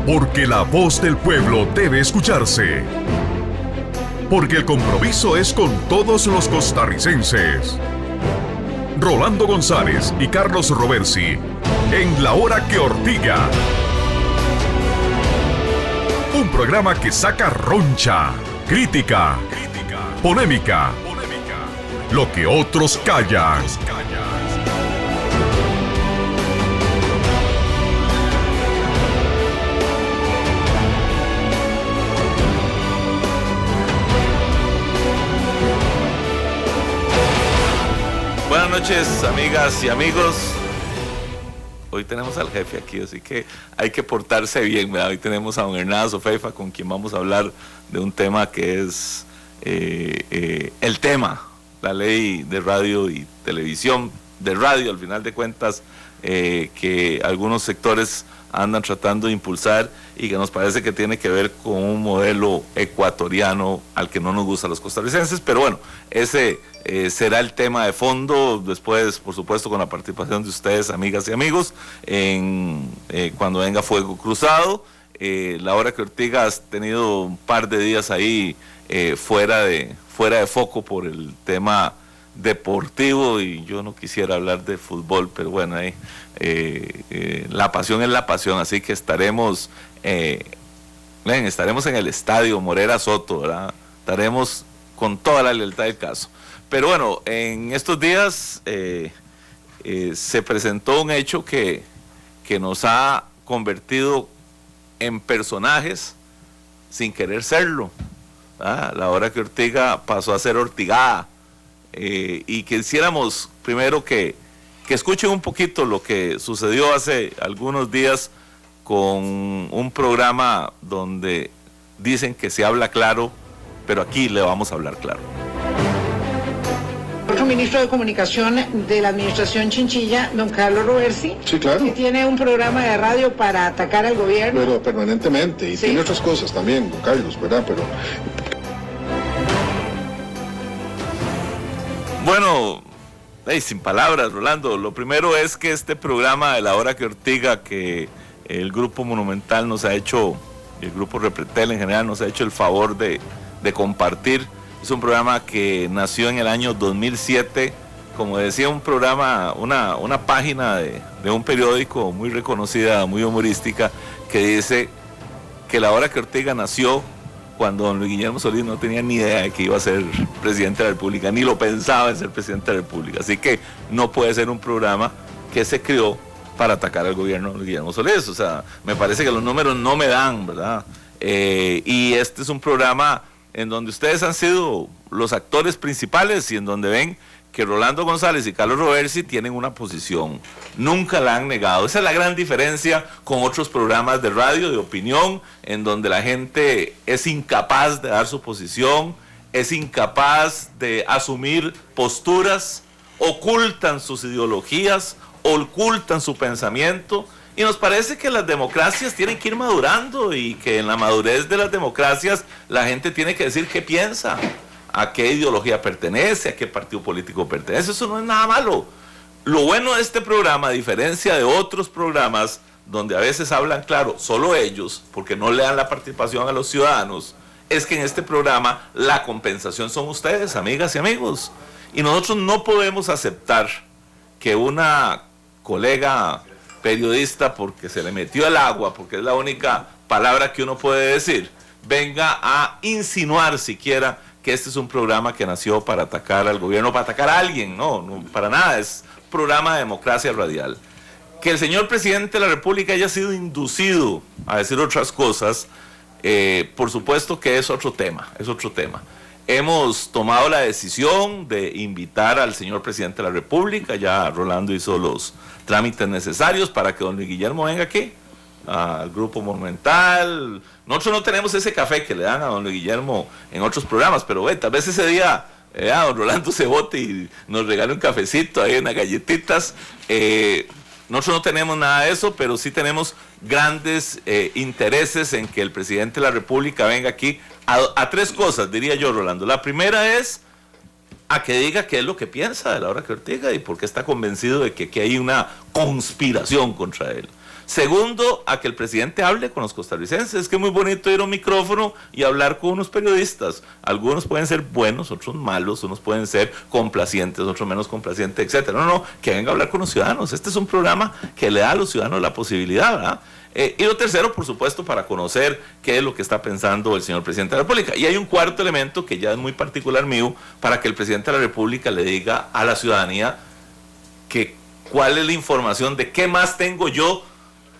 Porque la voz del pueblo debe escucharse. Porque el compromiso es con todos los costarricenses. Rolando González y Carlos Roversi, en La Hora que Ortiga. Un programa que saca roncha, crítica, polémica, lo que otros callan. Buenas noches, amigas y amigos. Hoy tenemos al jefe aquí, así que hay que portarse bien, ¿verdad? Hoy tenemos a don Hernando Feifa, con quien vamos a hablar de un tema que es el tema, la ley de radio y televisión, de radio al final de cuentas, que algunos sectores andan tratando de impulsar y que nos parece que tiene que ver con un modelo ecuatoriano al que no nos gusta a los costarricenses, pero bueno, ese será el tema de fondo, después por supuesto con la participación de ustedes, amigas y amigos, cuando venga Fuego Cruzado. La Hora que Ortiga ha tenido un par de días ahí fuera de foco por el tema deportivo, y yo no quisiera hablar de fútbol, pero bueno, la pasión es la pasión, así que estaremos en el estadio Morera Soto, ¿verdad? Estaremos con toda la lealtad del caso. Pero bueno, en estos días se presentó un hecho que nos ha convertido en personajes sin querer serlo, ¿verdad? La Hora que Ortiga pasó a ser Ortigada. Y quisiéramos primero que escuchen un poquito lo que sucedió hace algunos días con un programa donde dicen que se habla claro, pero aquí le vamos a hablar claro. Otro ministro de Comunicación de la administración Chinchilla, don Carlos Roversi. Sí, claro. Que tiene un programa de radio para atacar al gobierno. Pero permanentemente, y sí, tiene otras cosas también, don Carlos, ¿verdad? Pero... Bueno, sin palabras, Rolando. Lo primero es que este programa de La Hora que Ortiga, que el Grupo Monumental nos ha hecho, el Grupo Repretel en general nos ha hecho el favor de compartir, es un programa que nació en el año 2007, como decía, un programa, una página de un periódico muy reconocida, muy humorística, que dice que La Hora que Ortiga nació cuando don Luis Guillermo Solís no tenía ni idea de que iba a ser presidente de la República, ni lo pensaba en ser presidente de la República. Así que no puede ser un programa que se creó para atacar al gobierno de Luis Guillermo Solís. O sea, me parece que los números no me dan, ¿verdad? Y este es un programa en donde ustedes han sido los actores principales y en donde ven que Rolando González y Carlos Roversi tienen una posición, nunca la han negado. Esa es la gran diferencia con otros programas de radio, de opinión, en donde la gente es incapaz de dar su posición, es incapaz de asumir posturas, ocultan sus ideologías, ocultan su pensamiento, y nos parece que las democracias tienen que ir madurando y que en la madurez de las democracias la gente tiene que decir qué piensa, a qué ideología pertenece, a qué partido político pertenece. Eso no es nada malo. Lo bueno de este programa, a diferencia de otros programas donde a veces hablan claro solo ellos, porque no le dan la participación a los ciudadanos, es que en este programa la compensación son ustedes, amigas y amigos. Y nosotros no podemos aceptar que una colega periodista, porque se le metió el agua, porque es la única palabra que uno puede decir, venga a insinuar siquiera que este es un programa que nació para atacar al gobierno, para atacar a alguien. No, para nada, es programa de democracia radial. Que el señor presidente de la República haya sido inducido a decir otras cosas, por supuesto que es otro tema, Hemos tomado la decisión de invitar al señor presidente de la República, ya Rolando hizo los trámites necesarios para que don Luis Guillermo venga aquí, al Grupo Monumental. Nosotros no tenemos ese café que le dan a don Luis Guillermo en otros programas, pero tal vez ese día don Rolando se bote y nos regale un cafecito, ahí unas galletitas. Nosotros no tenemos nada de eso, pero sí tenemos grandes intereses en que el presidente de la República venga aquí a tres cosas, diría yo, Rolando. La primera es a que diga qué es lo que piensa de Laura Ortiga y por qué está convencido de que hay una conspiración contra él. Segundo, a que el presidente hable con los costarricenses. Es que es muy bonito ir a un micrófono y hablar con unos periodistas. Algunos pueden ser buenos, otros malos, unos pueden ser complacientes, otros menos complacientes, etcétera. No, que venga a hablar con los ciudadanos. Este es un programa que le da a los ciudadanos la posibilidad, ¿verdad? Y lo tercero, por supuesto, para conocer qué es lo que está pensando el señor presidente de la República. Y hay un cuarto elemento que ya es muy particular mío, para que el presidente de la República le diga a la ciudadanía que cuál es la información de qué más tengo yo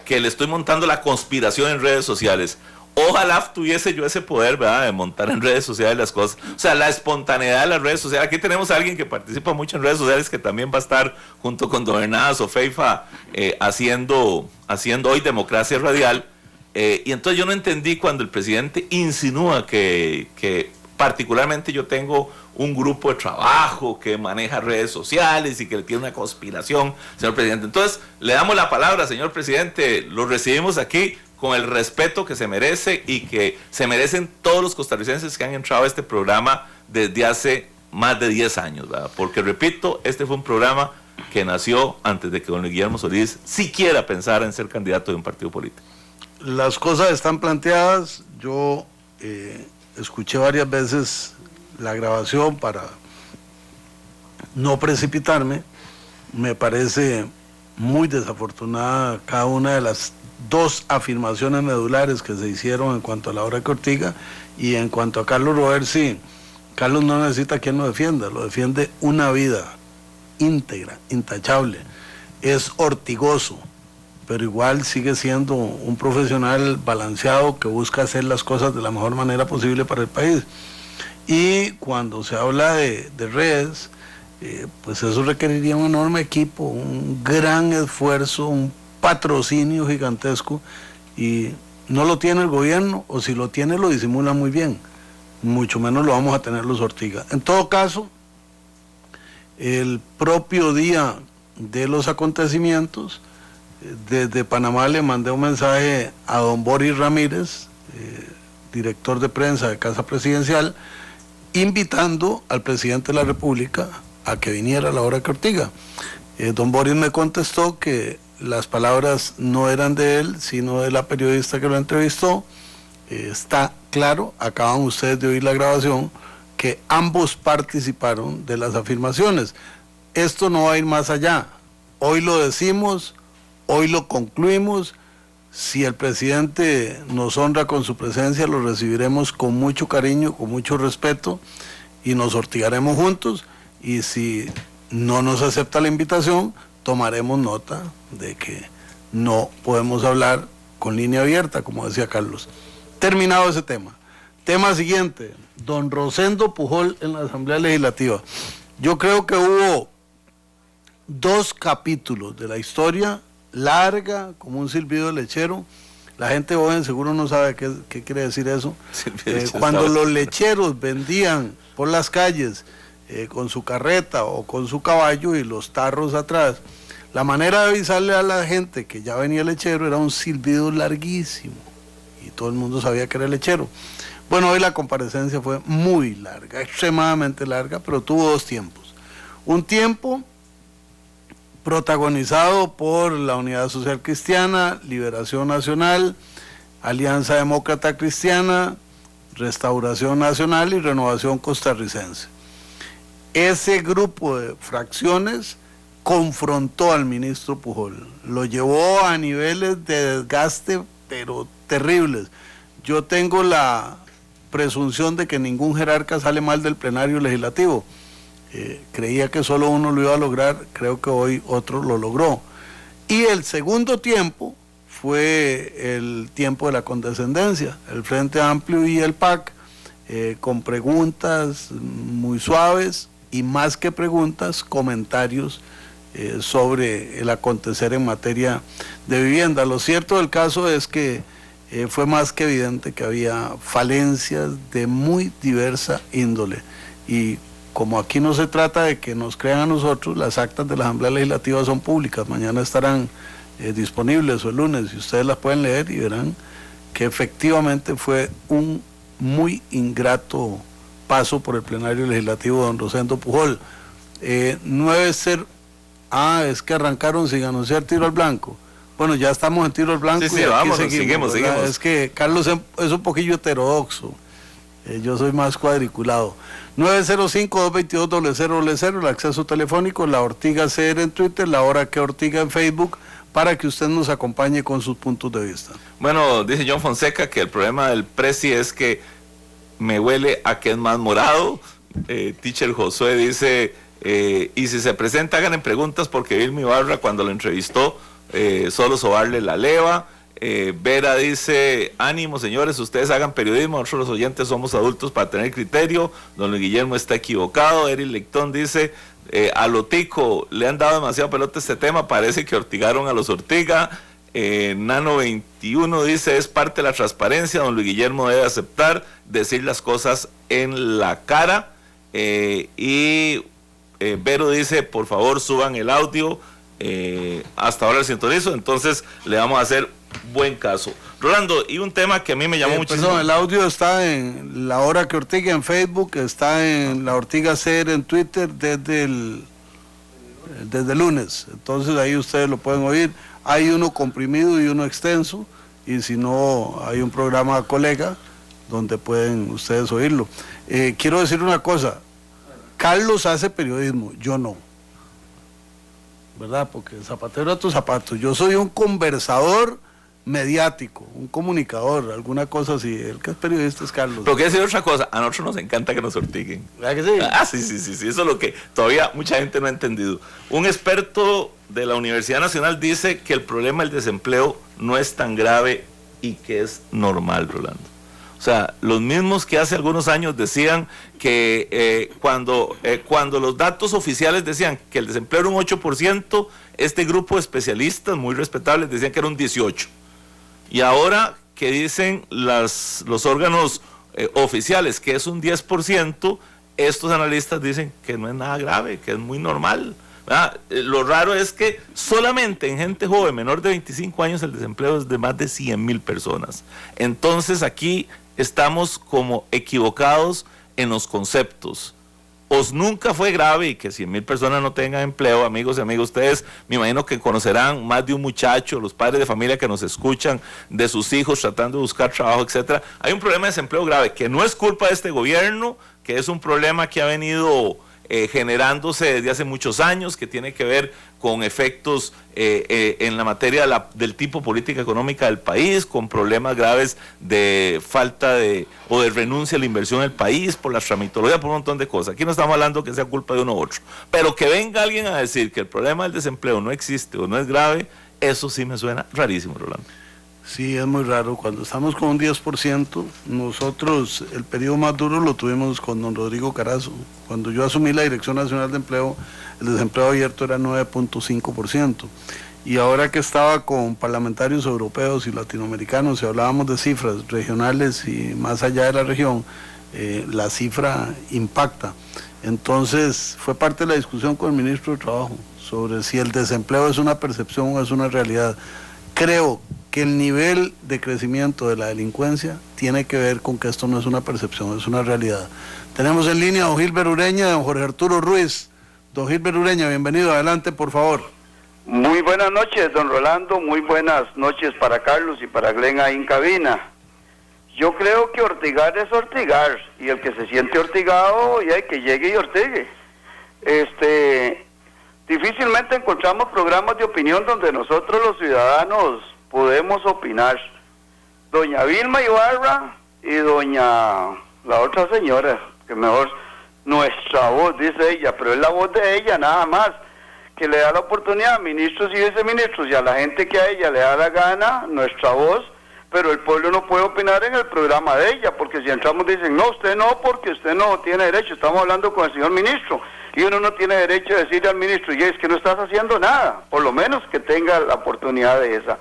que le estoy montando la conspiración en redes sociales. Ojalá tuviese yo ese poder, ¿verdad?, de montar en redes sociales las cosas. O sea, la espontaneidad de las redes sociales. Aquí tenemos a alguien que participa mucho en redes sociales, que también va a estar junto con Dobernadas o Feifa haciendo hoy Democracia Radial. Y entonces yo no entendí cuando el presidente insinúa que particularmente yo tengo un grupo de trabajo que maneja redes sociales y que le tiene una conspiración, señor presidente. Entonces, le damos la palabra, señor presidente, lo recibimos aquí con el respeto que se merece y que se merecen todos los costarricenses que han entrado a este programa desde hace más de 10 años, ¿verdad? Porque, repito, este fue un programa que nació antes de que don Guillermo Solís siquiera pensara en ser candidato de un partido político. Las cosas están planteadas. Yo escuché varias veces la grabación para no precipitarme. Me parece muy desafortunada cada una de las dos afirmaciones medulares que se hicieron en cuanto a Laura Ortiga y en cuanto a Carlos Roversi. Carlos no necesita quien lo defienda, lo defiende una vida íntegra, intachable. Es ortigoso, pero igual sigue siendo un profesional balanceado que busca hacer las cosas de la mejor manera posible para el país. Y cuando se habla de redes, pues eso requeriría un enorme equipo, un gran esfuerzo, un patrocinio gigantesco, y no lo tiene el gobierno, o si lo tiene lo disimula muy bien, mucho menos lo vamos a tener los Ortiga. En todo caso, el propio día de los acontecimientos, desde Panamá le mandé un mensaje a don Boris Ramírez, director de prensa de Casa Presidencial, invitando al presidente de la República a que viniera a Laura Ortiga. Don Boris me contestó que las palabras no eran de él, sino de la periodista que lo entrevistó. Está claro, acaban ustedes de oír la grabación, que ambos participaron de las afirmaciones. Esto no va a ir más allá. Hoy lo decimos, hoy lo concluimos. Si el presidente nos honra con su presencia, lo recibiremos con mucho cariño, con mucho respeto, y nos ortigaremos juntos. Y si no nos acepta la invitación, tomaremos nota de que no podemos hablar con línea abierta, como decía Carlos. Terminado ese tema. Tema siguiente, don Rosendo Pujol en la Asamblea Legislativa. Yo creo que hubo dos capítulos de la historia larga, como un silbido de lechero. La gente joven seguro no sabe qué quiere decir eso. Cuando los lecheros vendían por las calles con su carreta o con su caballo y los tarros atrás, la manera de avisarle a la gente que ya venía el lechero era un silbido larguísimo y todo el mundo sabía que era el lechero. Bueno, hoy la comparecencia fue muy larga, extremadamente larga, pero tuvo dos tiempos. Un tiempo protagonizado por la Unidad Social Cristiana, Liberación Nacional, Alianza Demócrata Cristiana, Restauración Nacional y Renovación Costarricense. Ese grupo de fracciones confrontó al ministro Pujol, lo llevó a niveles de desgaste pero terribles. Yo tengo la presunción de que ningún jerarca sale mal del plenario legislativo. Creía que solo uno lo iba a lograr, creo que hoy otro lo logró. Y el segundo tiempo fue el tiempo de la condescendencia, el Frente Amplio y el PAC, con preguntas muy suaves y más que preguntas, comentarios sobre el acontecer en materia de vivienda. Lo cierto del caso es que fue más que evidente que había falencias de muy diversa índole, y como aquí no se trata de que nos crean a nosotros, las actas de la Asamblea Legislativa son públicas, mañana estarán disponibles o el lunes, y ustedes las pueden leer y verán que efectivamente fue un muy ingrato paso por el plenario legislativo, don Rosendo Pujol. 90... es que arrancaron sin anunciar tiro al blanco. Bueno, ya estamos en tiro al blanco. Sí, y aquí vamos, seguimos. Es que Carlos es un poquillo heterodoxo. Yo soy más cuadriculado. 905-222-0000, el acceso telefónico, La Ortiga CR en Twitter, La Hora que Ortiga en Facebook, para que usted nos acompañe con sus puntos de vista. Bueno, dice John Fonseca que el problema del Prezi es que me huele a que es más morado. Teacher Josué dice, y si se presenta, hagan preguntas porque Vilma Ibarra cuando lo entrevistó, solo sobarle la leva. Vera dice, ánimo señores, ustedes hagan periodismo, nosotros los oyentes somos adultos para tener criterio. Don Luis Guillermo está equivocado. Eric Lectón dice, a Lotico le han dado demasiado pelota a este tema, parece que ortigaron a los Ortiga. Nano 21 dice, es parte de la transparencia, don Luis Guillermo debe aceptar decir las cosas en la cara. Vero dice, por favor suban el audio. Hasta ahora el sintonizo, entonces le vamos a hacer buen caso. Rolando, y un tema que a mí me llamó muchísimo. Perdón, el audio está en La Hora que Ortiga en Facebook, está en La Ortiga CR en Twitter desde el lunes, entonces ahí ustedes lo pueden oír. Hay uno comprimido y uno extenso, y si no, hay un programa colega donde pueden ustedes oírlo. Quiero decir una cosa, Carlos hace periodismo, yo no, ¿verdad? Porque zapatero a tus zapatos. Yo soy un conversador mediático, un comunicador, alguna cosa así. El que es periodista es Carlos. Pero quiero decir otra cosa, a nosotros nos encanta que nos ortiguen. ¿Verdad que sí? Sí, eso es lo que todavía mucha gente no ha entendido. Un experto de la Universidad Nacional dice que el problema del desempleo no es tan grave y que es normal, Rolando. O sea, los mismos que hace algunos años decían que cuando los datos oficiales decían que el desempleo era un 8%, este grupo de especialistas muy respetables decían que era un 18%. Y ahora que dicen los órganos oficiales que es un 10%, estos analistas dicen que no es nada grave, que es muy normal, ¿verdad? Lo raro es que solamente en gente joven, menor de 25 años, el desempleo es de más de 100,000 personas. Entonces aquí estamos como equivocados en los conceptos. Os nunca fue grave y que 100,000 personas no tengan empleo, amigos y amigas. Ustedes me imagino que conocerán más de un muchacho, los padres de familia que nos escuchan, de sus hijos tratando de buscar trabajo, etcétera. Hay un problema de desempleo grave que no es culpa de este gobierno, que es un problema que ha venido generándose desde hace muchos años, que tiene que ver con efectos en la materia del tipo política económica del país, con problemas graves de falta o de renuncia a la inversión en el país, por la tramitología, por un montón de cosas. Aquí no estamos hablando que sea culpa de uno u otro, pero que venga alguien a decir que el problema del desempleo no existe o no es grave, eso sí me suena rarísimo, Rolando. Sí, es muy raro. Cuando estamos con un 10%, nosotros el periodo más duro lo tuvimos con don Rodrigo Carazo. Cuando yo asumí la Dirección Nacional de Empleo, el desempleo abierto era 9.5%. Y ahora que estaba con parlamentarios europeos y latinoamericanos y hablábamos de cifras regionales y más allá de la región, la cifra impacta. Entonces fue parte de la discusión con el ministro de Trabajo sobre si el desempleo es una percepción o es una realidad. Creo que el nivel de crecimiento de la delincuencia tiene que ver con que esto no es una percepción, es una realidad. Tenemos en línea a don Gilbert Ureña y a don Jorge Arturo Ruiz. Don Gilbert Ureña, bienvenido, adelante por favor. Muy buenas noches, don Rolando, muy buenas noches para Carlos y para Glenn ahí en cabina. Yo creo que ortigar es ortigar, y el que se siente ortigado, y hay que llegue y ortigue. Difícilmente encontramos programas de opinión donde nosotros los ciudadanos podemos opinar. Doña Vilma Ibarra y la otra señora, que mejor, nuestra voz, dice ella, pero es la voz de ella nada más, que le da la oportunidad a ministros y viceministros y a la gente que a ella le da la gana, nuestra voz, pero el pueblo no puede opinar en el programa de ella, porque si entramos dicen, no, usted no, porque usted no tiene derecho, estamos hablando con el señor ministro, y uno no tiene derecho a decirle al ministro, y es que no estás haciendo nada, por lo menos que tenga la oportunidad de esa.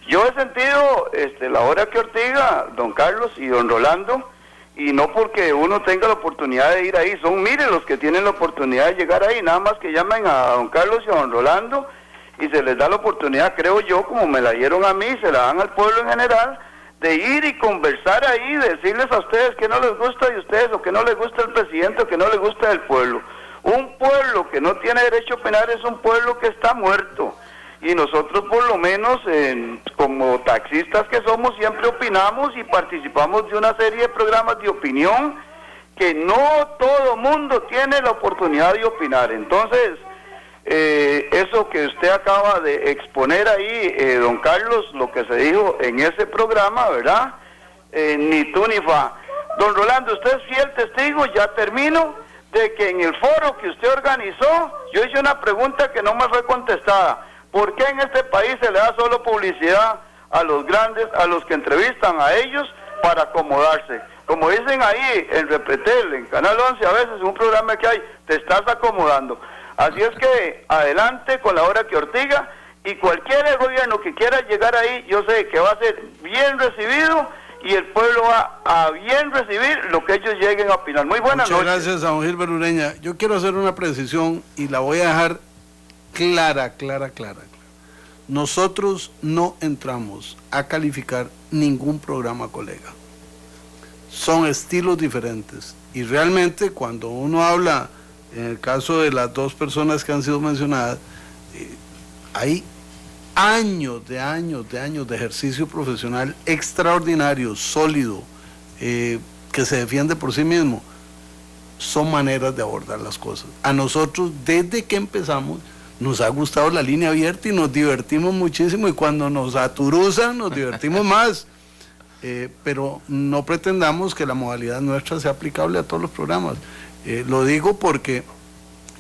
Yo he sentido la hora que Ortiga, don Carlos y don Rolando, y no porque uno tenga la oportunidad de ir ahí, son miren los que tienen la oportunidad de llegar ahí, nada más que llamen a don Carlos y a don Rolando, y se les da la oportunidad, creo yo, como me la dieron a mí, se la dan al pueblo en general, de ir y conversar ahí, decirles a ustedes que no les gusta de ustedes, o que no les gusta el presidente, o que no les gusta del pueblo. Un pueblo que no tiene derecho a opinar es un pueblo que está muerto. Y nosotros por lo menos, como taxistas que somos, siempre opinamos y participamos de una serie de programas de opinión que no todo mundo tiene la oportunidad de opinar. Entonces, eso que usted acaba de exponer ahí, don Carlos, lo que se dijo en ese programa, ¿verdad? Ni tú ni fa. Don Rolando, usted es fiel testigo, ya termino, de que en el foro que usted organizó, yo hice una pregunta que no me fue contestada. ¿Por qué en este país se le da solo publicidad a los grandes, a los que entrevistan a ellos para acomodarse? Como dicen ahí en Repretel, en Canal 11, a veces en un programa que hay, te estás acomodando. Así es que adelante con la hora que Ortiga, y cualquier gobierno que quiera llegar ahí, yo sé que va a ser bien recibido y el pueblo va a bien recibir lo que ellos lleguen a opinar. Muy buenas noches. Muchas gracias a don Gilberto Ureña. Yo quiero hacer una precisión y la voy a dejar clara. Nosotros no entramos a calificar ningún programa colega. Son estilos diferentes. Y realmente cuando uno habla, en el caso de las dos personas que han sido mencionadas, hay años de ejercicio profesional extraordinario, sólido, que se defiende por sí mismo. Son maneras de abordar las cosas. A nosotros, desde que empezamos, nos ha gustado la línea abierta y nos divertimos muchísimo, y cuando nos aturuzan nos divertimos más, pero no pretendamos que la modalidad nuestra sea aplicable a todos los programas. Lo digo porque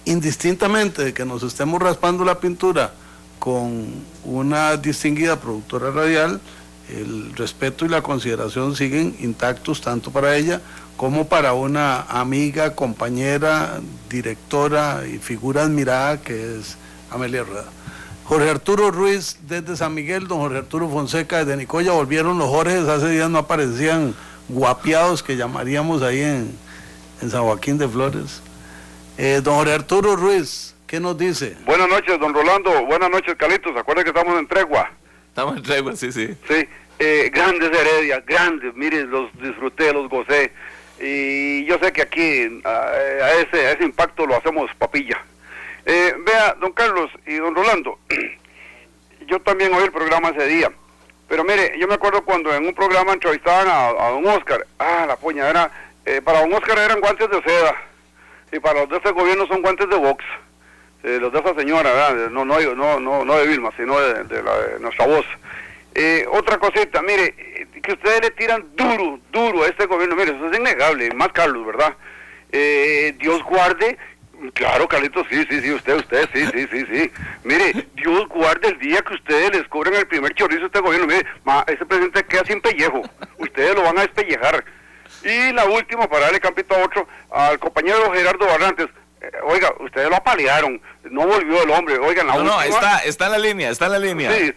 indistintamente de que nos estemos raspando la pintura con una distinguida productora radial, el respeto y la consideración siguen intactos tanto para ella como para una amiga, compañera, directora y figura admirada que es Amelia Rueda. Jorge Arturo Ruiz desde San Miguel, don Jorge Arturo Fonseca desde Nicoya. Volvieron los Jorges, hace días no aparecían guapiados, que llamaríamos ahí en San Joaquín de Flores. Don Jorge Arturo Ruiz, ¿qué nos dice? Buenas noches, don Rolando. Buenas noches, Carlitos. Acuérdense que estamos en tregua. Estamos en tregua, sí. Sí, grandes Heredia, grandes. Miren, los disfruté, los gocé. Y yo sé que aquí a ese impacto lo hacemos papilla. Vea, don Carlos y don Rolando, yo también oí el programa ese día, pero mire, yo me acuerdo cuando en un programa entrevistaban a don Oscar, la poña, para don Oscar eran guantes de seda, y para los de este gobierno son guantes de box, los de esa señora, ¿verdad? No de Vilma, sino de nuestra voz. Otra cosita, mire, que ustedes le tiran duro a este gobierno, mire, eso es innegable, más Carlos, ¿verdad? Dios guarde. Claro, Carlitos, sí, usted, sí. Mire, Dios guarde el día que ustedes les cobren el primer chorizo a este gobierno. Mire, ese presidente queda sin pellejo. Ustedes lo van a despellejar. Y la última, para darle campito a otro, al compañero Gerardo Barrantes. Oiga, ustedes lo apalearon. No volvió el hombre. Oigan, la última... No, está en la línea, Sí,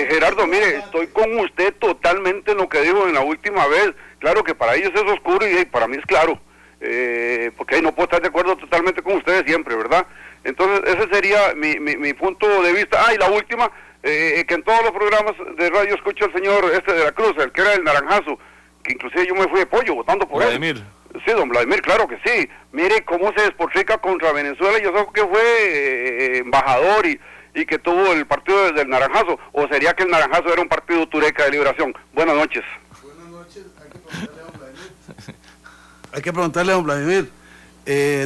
Gerardo, mire, estoy con usted totalmente en lo que dijo en la última vez. Claro que para ellos es oscuro y para mí es claro. Porque no puedo estar de acuerdo totalmente con ustedes siempre, ¿verdad? Entonces ese sería mi punto de vista. Y la última, que en todos los programas de radio escucho al señor de la Cruz, el que era el naranjazo, que inclusive yo me fui de pollo votando por él. Sí, don Vladimir, claro que sí. Mire cómo se despotrica contra Venezuela. Yo sé que fue embajador y que tuvo el partido del naranjazo, o sería que el naranjazo era un partido tureca de liberación. Buenas noches. Buenas noches, hay que preguntarle a don Vladimir.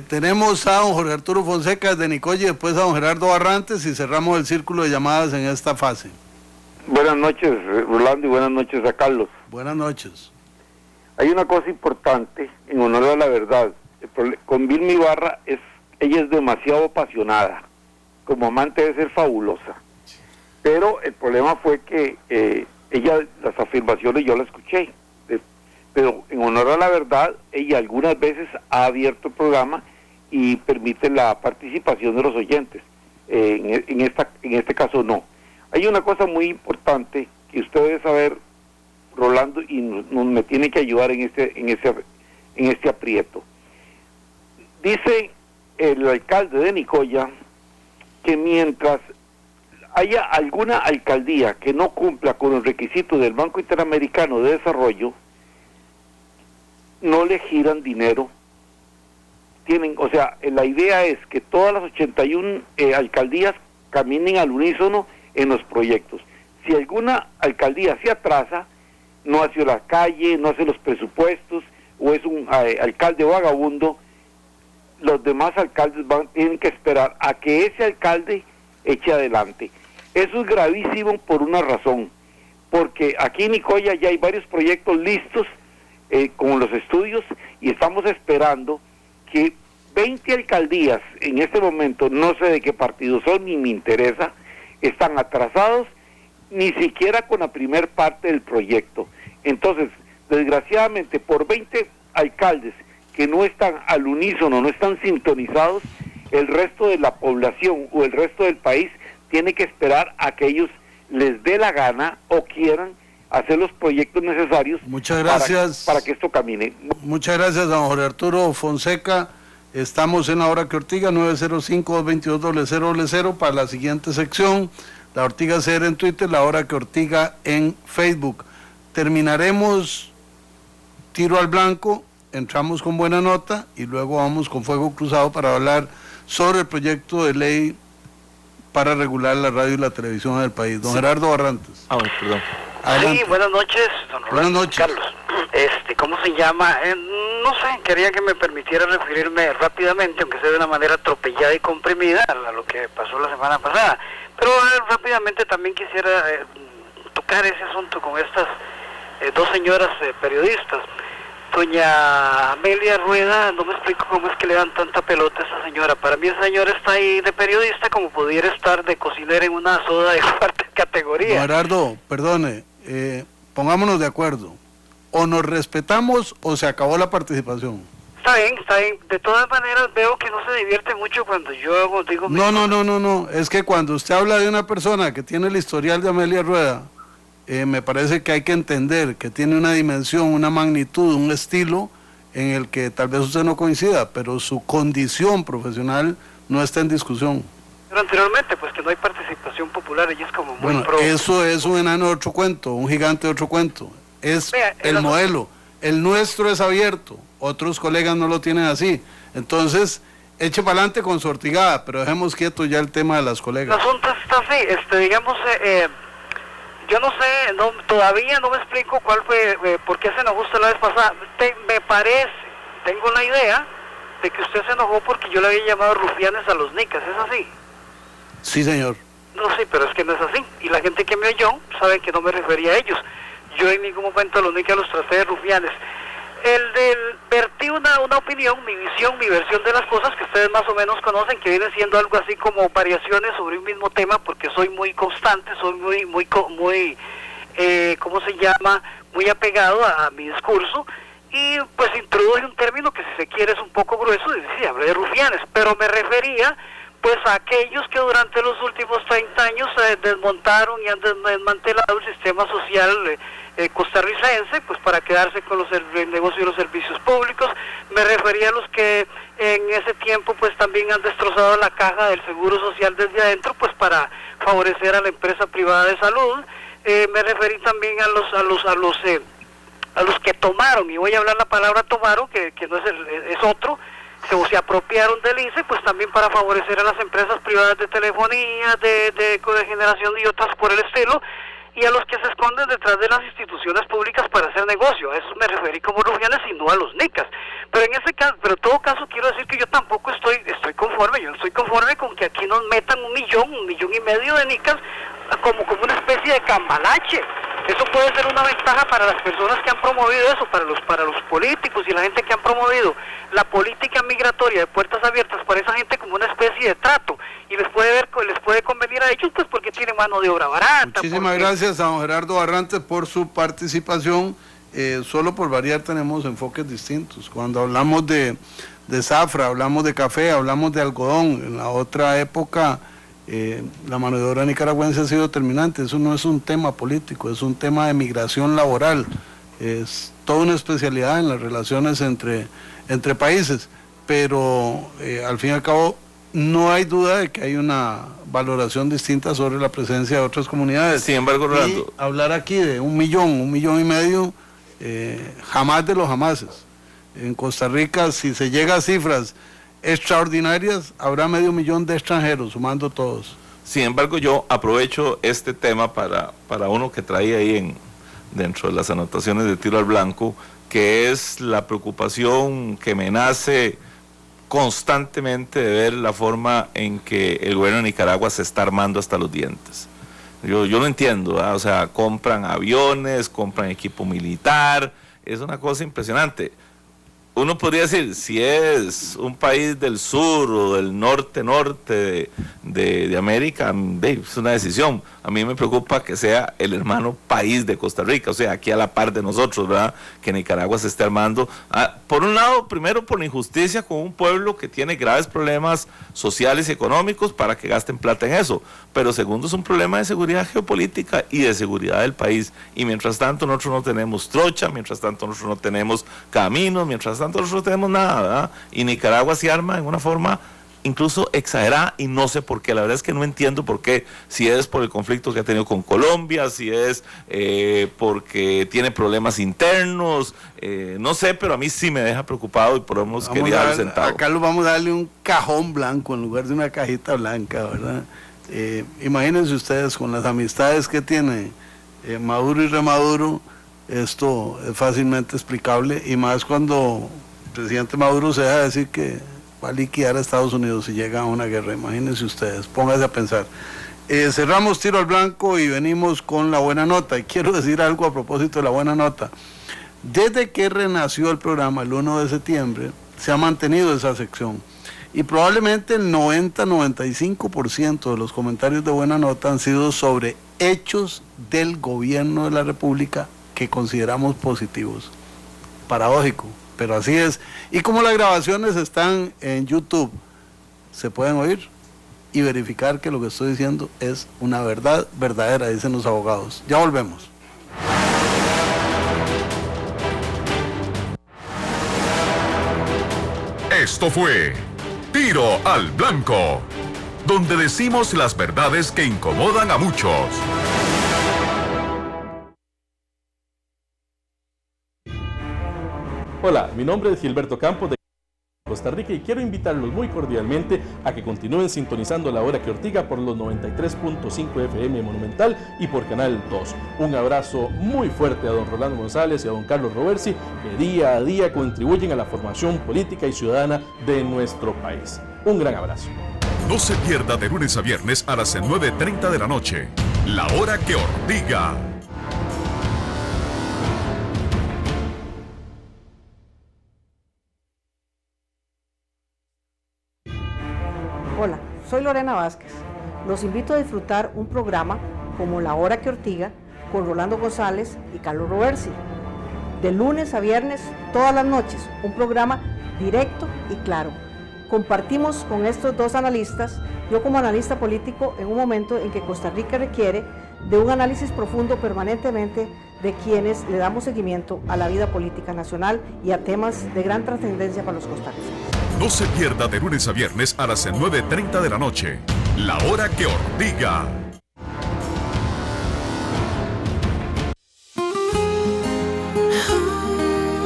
Tenemos a don Jorge Arturo Fonseca de Nicoya y después a don Gerardo Barrantes, y cerramos el círculo de llamadas en esta fase. Buenas noches, Rolando, y buenas noches a Carlos. Buenas noches. Hay una cosa importante, en honor a la verdad. Con Vilma Ibarra, ella es demasiado apasionada. Como amante debe ser fabulosa. Pero el problema fue que ella, las afirmaciones yo las escuché. Pero en honor a la verdad, ella algunas veces ha abierto el programa y permite la participación de los oyentes. En este caso no. Hay una cosa muy importante que usted debe saber, Rolando, y me tiene que ayudar en este aprieto. Dice el alcalde de Nicoya que mientras haya alguna alcaldía que no cumpla con los requisitos del Banco Interamericano de Desarrollo, no le giran dinero. O sea, la idea es que todas las 81 alcaldías caminen al unísono en los proyectos. Si alguna alcaldía se atrasa, no hace la calle, no hace los presupuestos, o es un alcalde vagabundo, los demás alcaldes tienen que esperar a que ese alcalde eche adelante. Eso es gravísimo por una razón, porque aquí en Nicoya ya hay varios proyectos listos con los estudios, y estamos esperando que 20 alcaldías en este momento, no sé de qué partido son ni me interesa, están atrasados ni siquiera con la primer parte del proyecto. Entonces, desgraciadamente, por 20 alcaldes que no están al unísono, no están sintonizados, el resto de la población o el resto del país tiene que esperar a que ellos les dé la gana o quieran hacer los proyectos necesarios. Muchas gracias. Para que esto camine. Muchas gracias, don Jorge Arturo Fonseca. Estamos en La Hora que Ortiga, 905-222-0000 para la siguiente sección. La Ortiga CR en Twitter, La Hora que Ortiga en Facebook. Terminaremos tiro al blanco, entramos con buena nota y luego vamos con fuego cruzado para hablar sobre el proyecto de ley para regular la radio y la televisión del país. Don Gerardo Barrantes. Perdón. Adelante. Sí, buenas noches, don Rolando. Buenas noches. Carlos. ¿Cómo se llama? No sé, quería que me permitiera referirme rápidamente, aunque sea de una manera atropellada y comprimida, a lo que pasó la semana pasada. Pero rápidamente también quisiera tocar ese asunto con estas dos señoras periodistas. Doña Amelia Rueda, no me explico cómo es que le dan tanta pelota a esa señora. Para mí esa señora está ahí de periodista como pudiera estar de cocinera en una soda de cuarta categoría. Don Gerardo, perdone, pongámonos de acuerdo. O nos respetamos o se acabó la participación. Está bien. De todas maneras veo que no se divierte mucho cuando yo digo... No. Es que cuando usted habla de una persona que tiene el historial de Amelia Rueda, me parece que hay que entender que tiene una dimensión, una magnitud, un estilo en el que tal vez usted no coincida, pero su condición profesional no está en discusión. Pero anteriormente, pues que no hay participación popular, ella es como muy bueno, eso es un enano de otro cuento, un gigante de otro cuento. Es el modelo. El nuestro es abierto, otros colegas no lo tienen así. Entonces, eche para adelante con su Ortigada, pero dejemos quieto ya el tema de las colegas. El asunto está así, digamos, yo no sé, todavía no me explico cuál fue, por qué se enojó usted la vez pasada. Me parece, tengo la idea de que usted se enojó porque yo le había llamado rufianes a los nicas, ¿es así? Sí, señor. No, sí, pero es que no es así. Y la gente que me oyó sabe que no me refería a ellos. Yo en ningún momento a los nicas los traté de rufianes. Vertí una opinión, mi visión, mi versión de las cosas que ustedes más o menos conocen, que viene siendo algo así como variaciones sobre un mismo tema, porque soy muy constante, soy muy ¿cómo se llama? Muy apegado a mi discurso, y pues introduje un término que si se quiere es un poco grueso, y sí, hablé de rufianes, pero me refería pues a aquellos que durante los últimos 30 años desmontaron y han desmantelado el sistema social costarricense, pues para quedarse con el negocio de los servicios públicos. Me refería a los que en ese tiempo pues también han destrozado la caja del seguro social desde adentro, pues para favorecer a la empresa privada de salud. Me referí también a los que tomaron, y voy a hablar la palabra tomaron, que no es otro, se apropiaron del ICE, pues también para favorecer a las empresas privadas de telefonía, de generación y otras por el estilo, y a los que se esconden detrás de las instituciones públicas para hacer negocio. A eso me referí como rufianes y no a los nicas. Pero en en todo caso quiero decir que yo tampoco estoy conforme, yo no estoy conforme con que aquí nos metan 1,5 millones de nicas como una especie de cambalache. Eso puede ser una ventaja para las personas que han promovido eso, para los políticos y la gente que han promovido la política migratoria de puertas abiertas para esa gente como una especie de trato, y les puede convenir a ellos pues porque tienen mano de obra barata. Muchísimas gracias a don Gerardo Barrantes por su participación. Solo por variar tenemos enfoques distintos. Cuando hablamos de zafra, hablamos de café, hablamos de algodón. En la otra época la mano de obra nicaragüense ha sido determinante. Eso no es un tema político, es un tema de migración laboral. Es toda una especialidad en las relaciones entre países, pero al fin y al cabo no hay duda de que hay una valoración distinta sobre la presencia de otras comunidades. Sin embargo, Rolando, y hablar aquí de 1 millón y medio, jamás de los jamases. En Costa Rica, si se llega a cifras extraordinarias, habrá 500,000 de extranjeros, sumando todos. sin embargo, yo aprovecho este tema para uno que traía ahí dentro de las anotaciones de Tiro al Blanco, que es la preocupación que me nace constantemente de ver la forma en que el gobierno de Nicaragua se está armando hasta los dientes. Yo no entiendo, ¿verdad? O sea, compran aviones, compran equipo militar, es una cosa impresionante. Uno podría decir, si es un país del sur o del norte de América, es una decisión. A mí me preocupa que sea el hermano país de Costa Rica, o sea, aquí a la par de nosotros, ¿verdad? Que Nicaragua se esté armando. Por un lado, primero por la injusticia con un pueblo que tiene graves problemas sociales y económicos para que gasten plata en eso. Pero segundo, es un problema de seguridad geopolítica y de seguridad del país. Y mientras tanto, nosotros no tenemos trocha, mientras tanto, nosotros no tenemos caminos, mientras tanto, nosotros no tenemos nada, ¿verdad? Y Nicaragua se arma en una forma incluso exagerada y no sé por qué. La verdad es que no entiendo por qué, si es por el conflicto que ha tenido con Colombia, si es porque tiene problemas internos, no sé, pero a mí sí me deja preocupado y por eso hemos querido darle sentado. A Carlos vamos a darle un cajón blanco en lugar de una cajita blanca, ¿verdad? Imagínense ustedes, con las amistades que tiene Maduro y Remaduro, esto es fácilmente explicable, y más cuando el presidente Maduro se deja decir que va a liquidar a Estados Unidos si llega a una guerra. Imagínense ustedes, pónganse a pensar. Cerramos Tiro al Blanco y venimos con la buena nota, y quiero decir algo a propósito de la buena nota. Desde que renació el programa el 1 de septiembre, se ha mantenido esa sección, y probablemente el 90-95% de los comentarios de buena nota han sido sobre hechos del gobierno de la República que consideramos positivos. Paradójico, pero así es. Y como las grabaciones están en YouTube, se pueden oír y verificar que lo que estoy diciendo es una verdad verdadera, dicen los abogados. Ya volvemos. Esto fue Tiro al Blanco, donde decimos las verdades que incomodan a muchos. Hola, mi nombre es Gilberto Campos de Costa Rica y quiero invitarlos muy cordialmente a que continúen sintonizando La Hora que Ortiga por los 93.5 FM Monumental y por Canal 2. Un abrazo muy fuerte a don Rolando González y a don Carlos Roversi, que día a día contribuyen a la formación política y ciudadana de nuestro país. Un gran abrazo. No se pierda de lunes a viernes a las 9:30 de la noche, La Hora que Ortiga. Hola, soy Lorena Vázquez. Los invito a disfrutar un programa como La Hora que Ortiga con Rolando González y Carlos Roversi. De lunes a viernes, todas las noches, un programa directo y claro. Compartimos con estos dos analistas, yo como analista político, en un momento en que Costa Rica requiere de un análisis profundo permanentemente de quienes le damos seguimiento a la vida política nacional y a temas de gran trascendencia para los costarricenses. No se pierda de lunes a viernes a las 9:30 de la noche, La Hora que Ortiga.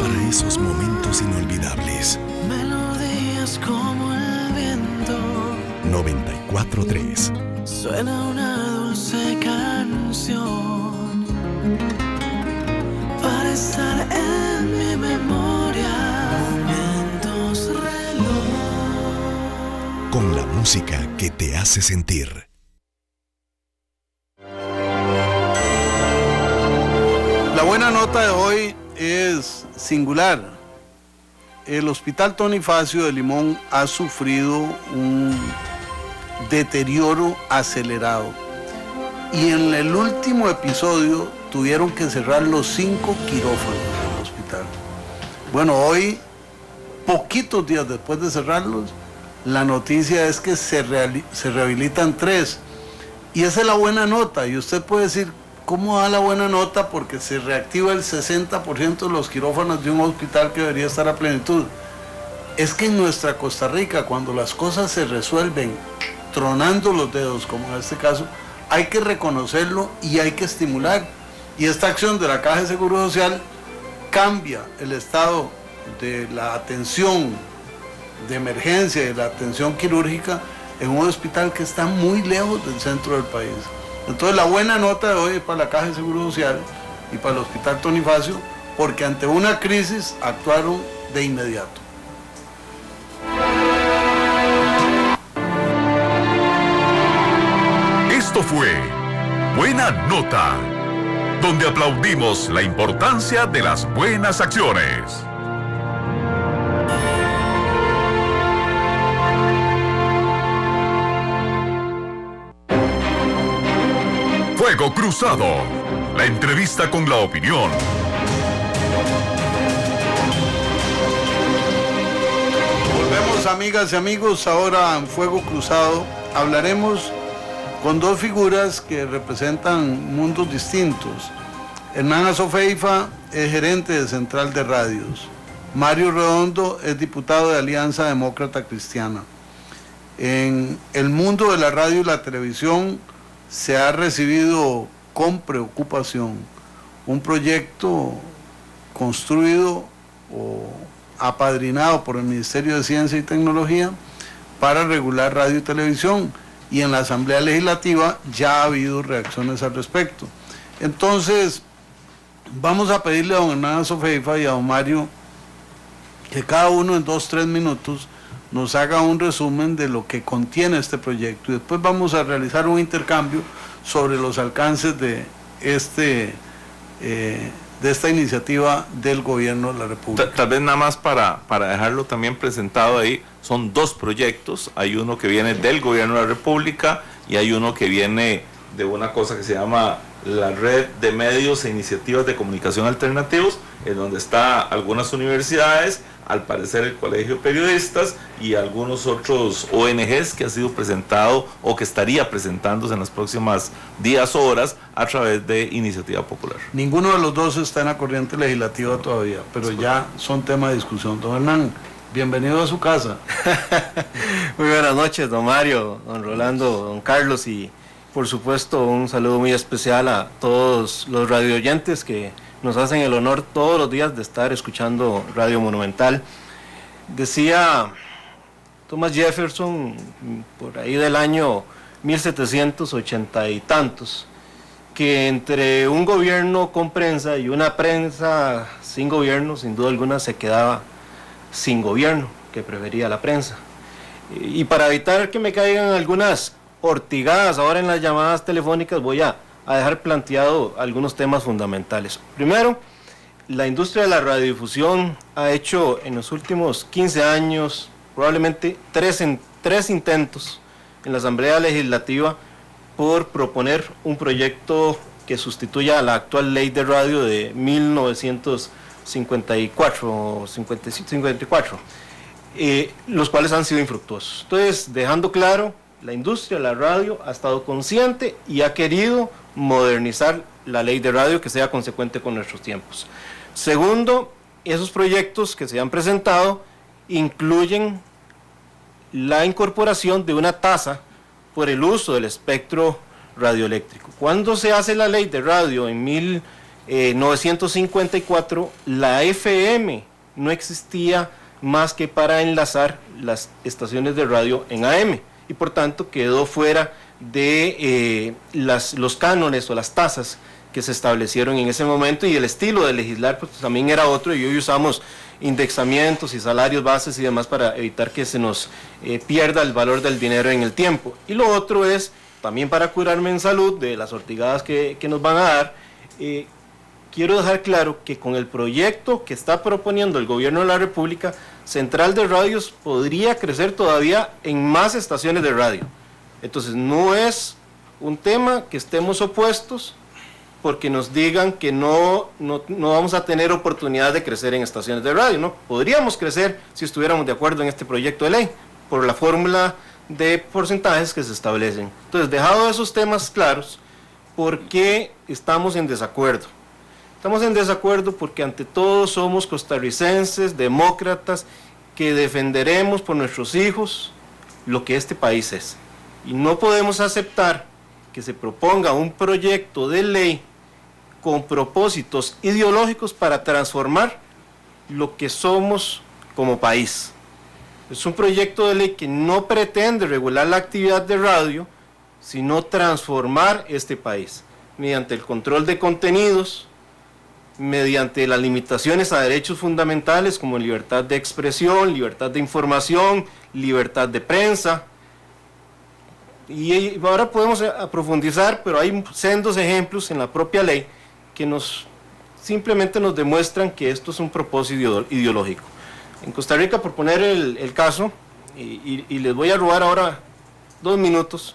Para esos momentos inolvidables. Melodías como el viento. 94.3. Suena una dulce canción para estar en mi memoria. Momentos reloj. Con la música que te hace sentir. La buena nota de hoy es singular. El Hospital Tony Facio de Limón ha sufrido un deterioro acelerado, y en el último episodio tuvieron que cerrar los 5 quirófanos del hospital. Bueno, hoy, poquitos días después de cerrarlos, la noticia es que se rehabilitan 3, y esa es la buena nota. Y usted puede decir, ¿cómo da la buena nota? Porque se reactiva el 60% de los quirófanos de un hospital que debería estar a plenitud. es que en nuestra Costa Rica, cuando las cosas se resuelven tronando los dedos, como en este caso, hay que reconocerlo y hay que estimular. Y esta acción de la Caja de Seguro Social cambia el estado de la atención de emergencia, de la atención quirúrgica, en un hospital que está muy lejos del centro del país. Entonces la buena nota de hoy es para la Caja de Seguro Social y para el Hospital Tonifacio, porque ante una crisis actuaron de inmediato. Esto fue Buena Nota, donde aplaudimos la importancia de las buenas acciones. Fuego Cruzado, la entrevista con la opinión. Volvemos, amigas y amigos, ahora en Fuego Cruzado hablaremos con dos figuras que representan mundos distintos. Hernán Azofeifa es gerente de Central de Radios. Mario Redondo es diputado de Alianza Demócrata Cristiana. En el mundo de la radio y la televisión se ha recibido con preocupación un proyecto construido o apadrinado por el Ministerio de Ciencia y Tecnología para regular radio y televisión, y en la Asamblea Legislativa ya ha habido reacciones al respecto. Entonces vamos a pedirle a don Hernán Azofeifa y a don Mario que cada uno en 2-3 minutos nos haga un resumen de lo que contiene este proyecto, y después vamos a realizar un intercambio sobre los alcances de esta iniciativa del gobierno de la República. Tal vez nada más para dejarlo también presentado ahí, son dos proyectos. Hay uno que viene del gobierno de la República y hay uno que viene de una cosa que se llama la Red de Medios e Iniciativas de Comunicación Alternativos, en donde está algunas universidades, al parecer el Colegio de Periodistas y algunos otros ONGs que ha sido presentado o que estaría presentándose en las próximas días o horas a través de Iniciativa Popular. Ninguno de los dos está en la corriente legislativa todavía, pero ya son tema de discusión. Don Hernán, bienvenido a su casa. Muy buenas noches, don Mario, don Rolando, don Carlos, y por supuesto un saludo muy especial a todos los radioyentes que nos hacen el honor todos los días de estar escuchando Radio Monumental. Decía Thomas Jefferson, por ahí del año 1780 y tantos, que entre un gobierno con prensa y una prensa sin gobierno, sin duda alguna se quedaba sin gobierno, que prefería la prensa. Y para evitar que me caigan algunas ortigadas ahora en las llamadas telefónicas, voy a dejar planteado algunos temas fundamentales. Primero, la industria de la radiodifusión ha hecho en los últimos 15 años probablemente tres intentos en la Asamblea Legislativa por proponer un proyecto que sustituya a la actual ley de radio de 1954, los cuales han sido infructuosos. Entonces, dejando claro, la industria de la radio ha estado consciente y ha querido modernizar la ley de radio que sea consecuente con nuestros tiempos. Segundo, esos proyectos que se han presentado incluyen la incorporación de una tasa por el uso del espectro radioeléctrico. Cuando se hace la ley de radio en 1954, la FM no existía más que para enlazar las estaciones de radio en AM, y por tanto quedó fuera de los cánones o las tasas que se establecieron en ese momento, y el estilo de legislar pues también era otro, y hoy usamos indexamientos y salarios bases y demás para evitar que se nos pierda el valor del dinero en el tiempo. Y lo otro es, también para curarme en salud de las ortigadas que nos van a dar, quiero dejar claro que con el proyecto que está proponiendo el gobierno de la República, Central de Radios podría crecer todavía en más estaciones de radio. Entonces no es un tema que estemos opuestos porque nos digan que no vamos a tener oportunidad de crecer en estaciones de radio, ¿no? Podríamos crecer si estuviéramos de acuerdo en este proyecto de ley, por la fórmula de porcentajes que se establecen. Entonces, dejado esos temas claros, ¿por qué estamos en desacuerdo? Estamos en desacuerdo porque ante todo somos costarricenses, demócratas, que defenderemos por nuestros hijos lo que este país es. Y no podemos aceptar que se proponga un proyecto de ley con propósitos ideológicos para transformar lo que somos como país. Es un proyecto de ley que no pretende regular la actividad de radio, sino transformar este país mediante el control de contenidos, mediante las limitaciones a derechos fundamentales como libertad de expresión, libertad de información, libertad de prensa. Y ahora podemos profundizar, pero hay sendos ejemplos en la propia ley que simplemente nos demuestran que esto es un propósito ideológico. En Costa Rica, por poner el caso, y les voy a robar ahora 2 minutos,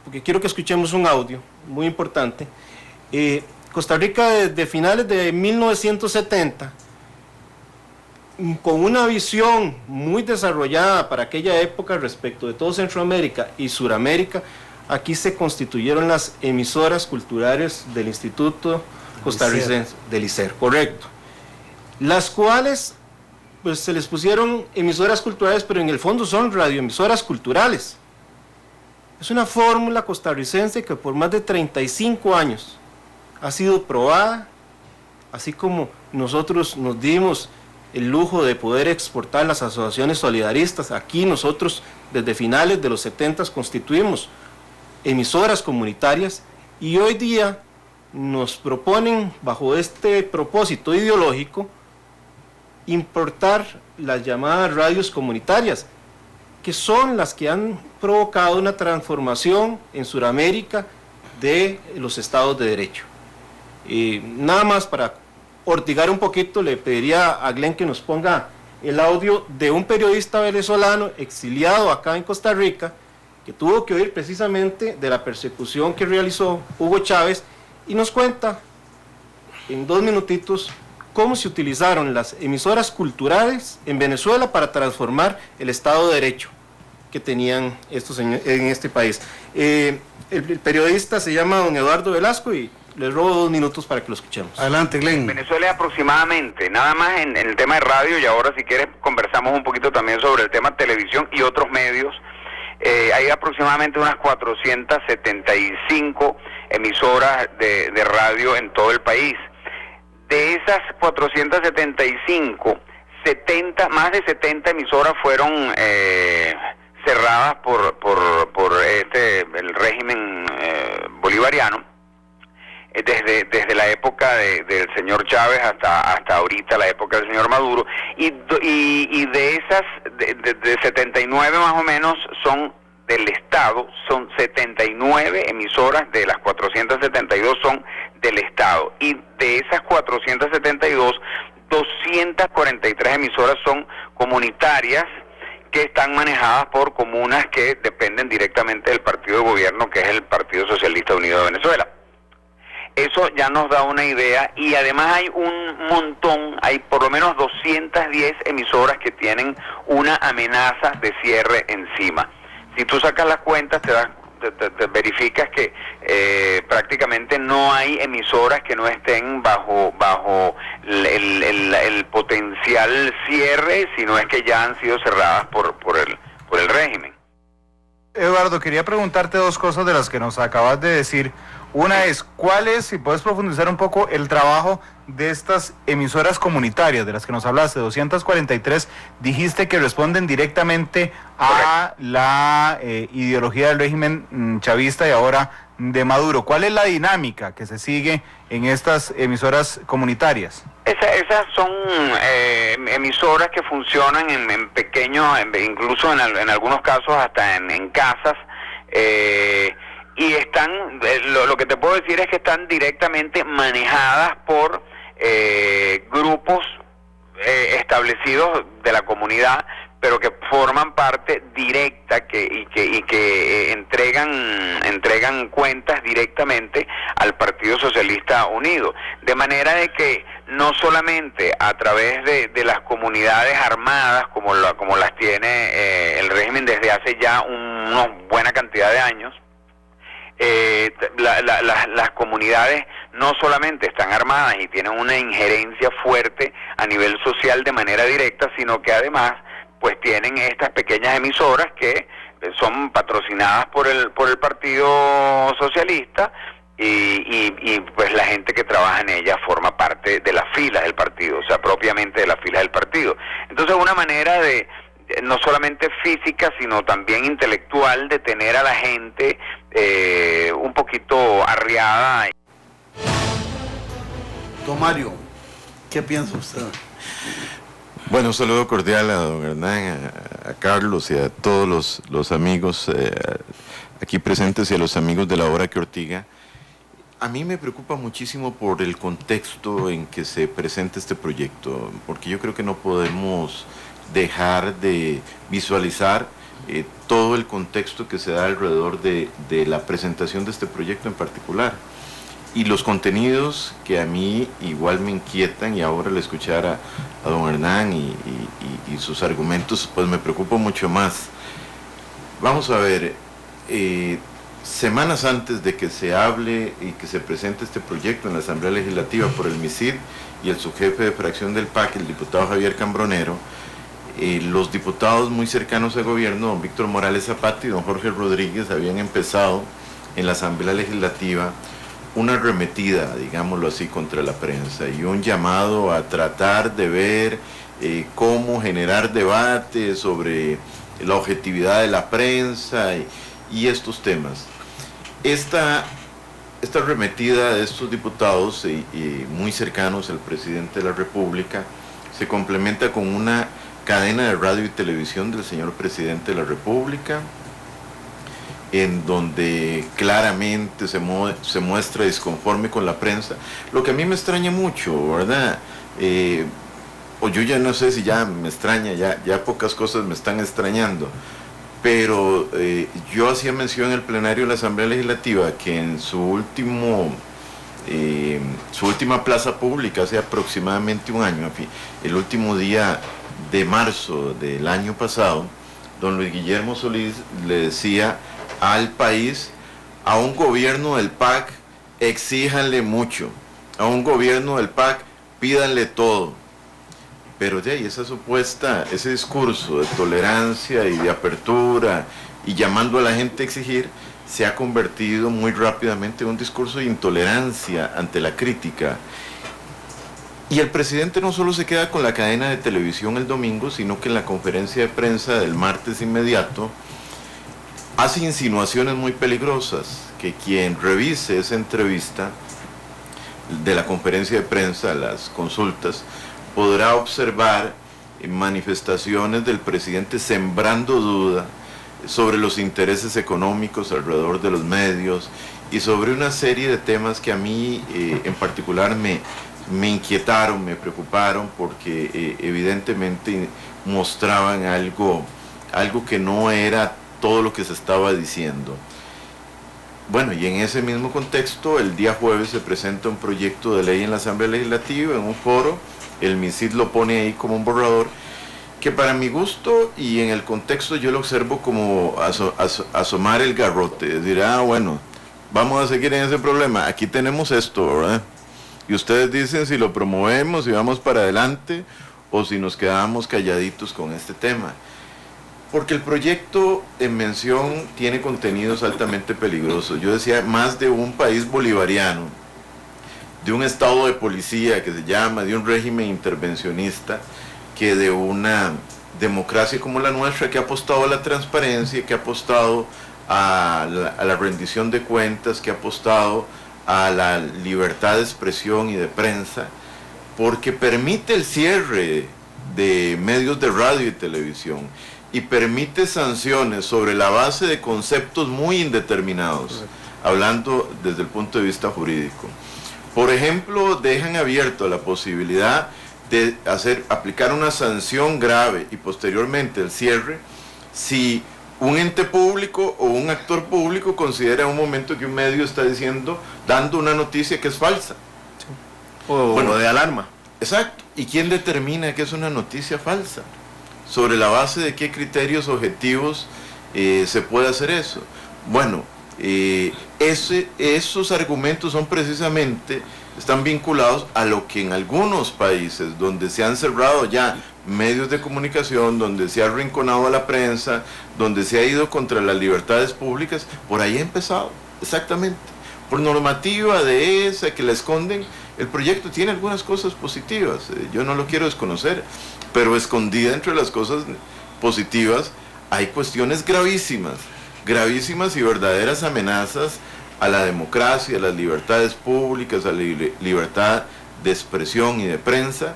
porque quiero que escuchemos un audio muy importante. Costa Rica desde finales de 1970, con una visión muy desarrollada para aquella época respecto de todo Centroamérica y Suramérica, aquí se constituyeron las emisoras culturales del Instituto Costarricense del ICER, correcto, las cuales pues se les pusieron emisoras culturales, pero en el fondo son radioemisoras culturales. Es una fórmula costarricense que por más de 35 años ha sido probada, así como nosotros nos dimos el lujo de poder exportar las asociaciones solidaristas. Aquí nosotros desde finales de los 70 constituimos emisoras comunitarias y hoy día nos proponen bajo este propósito ideológico importar las llamadas radios comunitarias, que son las que han provocado una transformación en Sudamérica de los estados de derecho. Nada más para ortigar un poquito, le pediría a Glenn que nos ponga el audio de un periodista venezolano exiliado acá en Costa Rica, que tuvo que oír precisamente de la persecución que realizó Hugo Chávez, y nos cuenta en 2 minutitos cómo se utilizaron las emisoras culturales en Venezuela para transformar el Estado de Derecho que tenían estos señores en este país. El periodista se llama don Eduardo Velasco y les robo 2 minutos para que lo escuchemos. Adelante, Glenn. Venezuela aproximadamente, nada más en el tema de radio, y ahora si quieres conversamos un poquito también sobre el tema televisión y otros medios. Hay aproximadamente unas 475 emisoras de radio en todo el país. De esas 475, más de 70 emisoras fueron cerradas por el régimen bolivariano, desde la época del señor Chávez hasta ahorita, la época del señor Maduro, y de esas, de 79 más o menos son del Estado, son 79 emisoras, de las 472 son del Estado, y de esas 472, 243 emisoras son comunitarias, que están manejadas por comunas que dependen directamente del partido de gobierno, que es el Partido Socialista Unido de Venezuela. Eso ya nos da una idea, y además hay un montón, hay por lo menos 210 emisoras que tienen una amenaza de cierre encima. Si tú sacas las cuentas, te verificas que prácticamente no hay emisoras que no estén bajo el potencial cierre, sino es que ya han sido cerradas por el régimen. Eduardo, quería preguntarte 2 cosas de las que nos acabas de decir. Una es, ¿cuál es, si puedes profundizar un poco, el trabajo de estas emisoras comunitarias de las que nos hablaste? 243, dijiste que responden directamente a la ideología del régimen chavista y ahora de Maduro. ¿Cuál es la dinámica que se sigue en estas emisoras comunitarias? Esas son emisoras que funcionan en pequeños, incluso en algunos casos hasta en casas, y están, lo que te puedo decir es que están directamente manejadas por grupos establecidos de la comunidad, pero que forman parte directa y que entregan cuentas directamente al Partido Socialista Unido, de manera de que no solamente a través de las comunidades armadas como las tiene el régimen desde hace ya una buena cantidad de años, las comunidades no solamente están armadas y tienen una injerencia fuerte a nivel social de manera directa, sino que además pues tienen estas pequeñas emisoras que son patrocinadas por el Partido Socialista y pues la gente que trabaja en ella forma parte de las filas del partido, o sea, propiamente de las filas del partido. Entonces, una manera de no solamente física, sino también intelectual, de tener a la gente un poquito arriada. Don Mario, ¿qué piensa usted? Bueno, un saludo cordial a don Hernán, a Carlos y a todos los amigos aquí presentes y a los amigos de la Hora que Ortiga. A mí me preocupa muchísimo por el contexto en que se presenta este proyecto, porque yo creo que no podemos dejar de visualizar todo el contexto que se da alrededor de la presentación de este proyecto en particular. Y los contenidos que a mí igual me inquietan, y ahora al escuchar a don Hernán y sus argumentos, pues me preocupa mucho más. Vamos a ver, semanas antes de que se hable y que se presente este proyecto en la Asamblea Legislativa por el MICID y el subjefe de fracción del PAC, el diputado Javier Cambronero, los diputados muy cercanos al gobierno, don Víctor Morales Zapata y don Jorge Rodríguez, habían empezado en la Asamblea Legislativa una arremetida, digámoslo así, contra la prensa y un llamado a tratar de ver cómo generar debate sobre la objetividad de la prensa y estos temas. Esta arremetida de estos diputados muy cercanos al presidente de la República se complementa con una cadena de radio y televisión del señor presidente de la República, en donde claramente se muestra disconforme con la prensa, lo que a mí me extraña mucho, ¿verdad? O yo ya no sé si ya me extraña, ya pocas cosas me están extrañando, pero yo hacía mención en el plenario de la Asamblea Legislativa que en su última plaza pública, hace aproximadamente un año, el último día de marzo del año pasado, don Luis Guillermo Solís le decía al país: a un gobierno del PAC exíjanle mucho, a un gobierno del PAC pídanle todo. Pero de ahí ese discurso de tolerancia y de apertura y llamando a la gente a exigir, se ha convertido muy rápidamente en un discurso de intolerancia ante la crítica. Y el presidente no solo se queda con la cadena de televisión el domingo, sino que en la conferencia de prensa del martes inmediato hace insinuaciones muy peligrosas, que quien revise esa entrevista de la conferencia de prensa, las consultas, podrá observar manifestaciones del presidente sembrando duda sobre los intereses económicos alrededor de los medios y sobre una serie de temas que a mí en particular me inquietaron, me preocuparon, porque evidentemente mostraban algo que no era todo lo que se estaba diciendo. Bueno, y en ese mismo contexto, el día jueves se presenta un proyecto de ley en la Asamblea Legislativa, en un foro, el MICID lo pone ahí como un borrador, que para mi gusto y en el contexto yo lo observo como asomar el garrote, decir, bueno, vamos a seguir en ese problema, aquí tenemos esto, ¿verdad? Y ustedes dicen si lo promovemos, si vamos para adelante, o si nos quedamos calladitos con este tema. Porque el proyecto en mención tiene contenidos altamente peligrosos. Yo decía, más de un país bolivariano, de un estado de policía que se llama, de un régimen intervencionista, que de una democracia como la nuestra, que ha apostado a la transparencia, que ha apostado a la rendición de cuentas, que ha apostado a la libertad de expresión y de prensa, porque permite el cierre de medios de radio y televisión y permite sanciones sobre la base de conceptos muy indeterminados, hablando desde el punto de vista jurídico. Por ejemplo, dejan abierto la posibilidad de aplicar una sanción grave y posteriormente el cierre si un ente público o un actor público considera en un momento que un medio está dando una noticia que es falsa. Sí. O de alarma. Exacto. ¿Y quién determina que es una noticia falsa? ¿Sobre la base de qué criterios objetivos se puede hacer eso? Bueno, esos argumentos son precisamente están vinculados a lo que en algunos países, donde se han cerrado ya medios de comunicación, donde se ha arrinconado a la prensa, donde se ha ido contra las libertades públicas, por ahí ha empezado, exactamente. Por normativa de esa que la esconden, el proyecto tiene algunas cosas positivas, yo no lo quiero desconocer, pero escondida entre las cosas positivas hay cuestiones gravísimas, gravísimas y verdaderas amenazas a la democracia, a las libertades públicas, a la libertad de expresión y de prensa,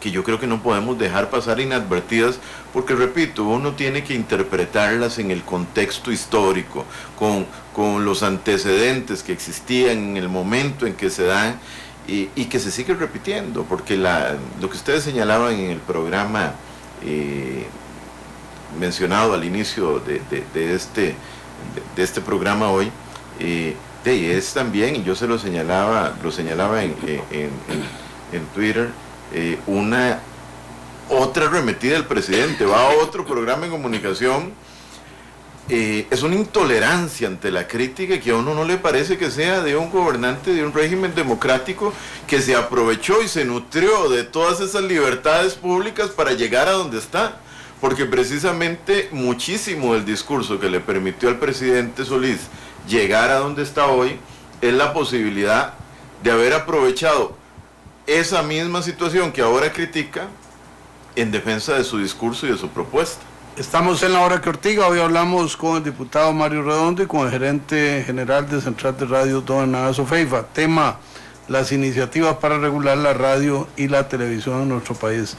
que yo creo que no podemos dejar pasar inadvertidas, porque repito, uno tiene que interpretarlas en el contexto histórico, con los antecedentes que existían en el momento en que se dan, y que se sigue repitiendo, porque lo que ustedes señalaban en el programa mencionado al inicio de este programa hoy, es también, y yo se lo señalaba en Twitter, una otra arremetida del presidente, va a otro programa de comunicación, es una intolerancia ante la crítica que a uno no le parece que sea de un gobernante de un régimen democrático que se aprovechó y se nutrió de todas esas libertades públicas para llegar a donde está, porque precisamente muchísimo del discurso que le permitió al presidente Solís llegar a donde está hoy es la posibilidad de haber aprovechado esa misma situación que ahora critica en defensa de su discurso y de su propuesta. Estamos en la hora que Ortiga, hoy hablamos con el diputado Mario Redondo y con el gerente general de Central de Radio, don Navazo Feifa. Tema, las iniciativas para regular la radio y la televisión en nuestro país.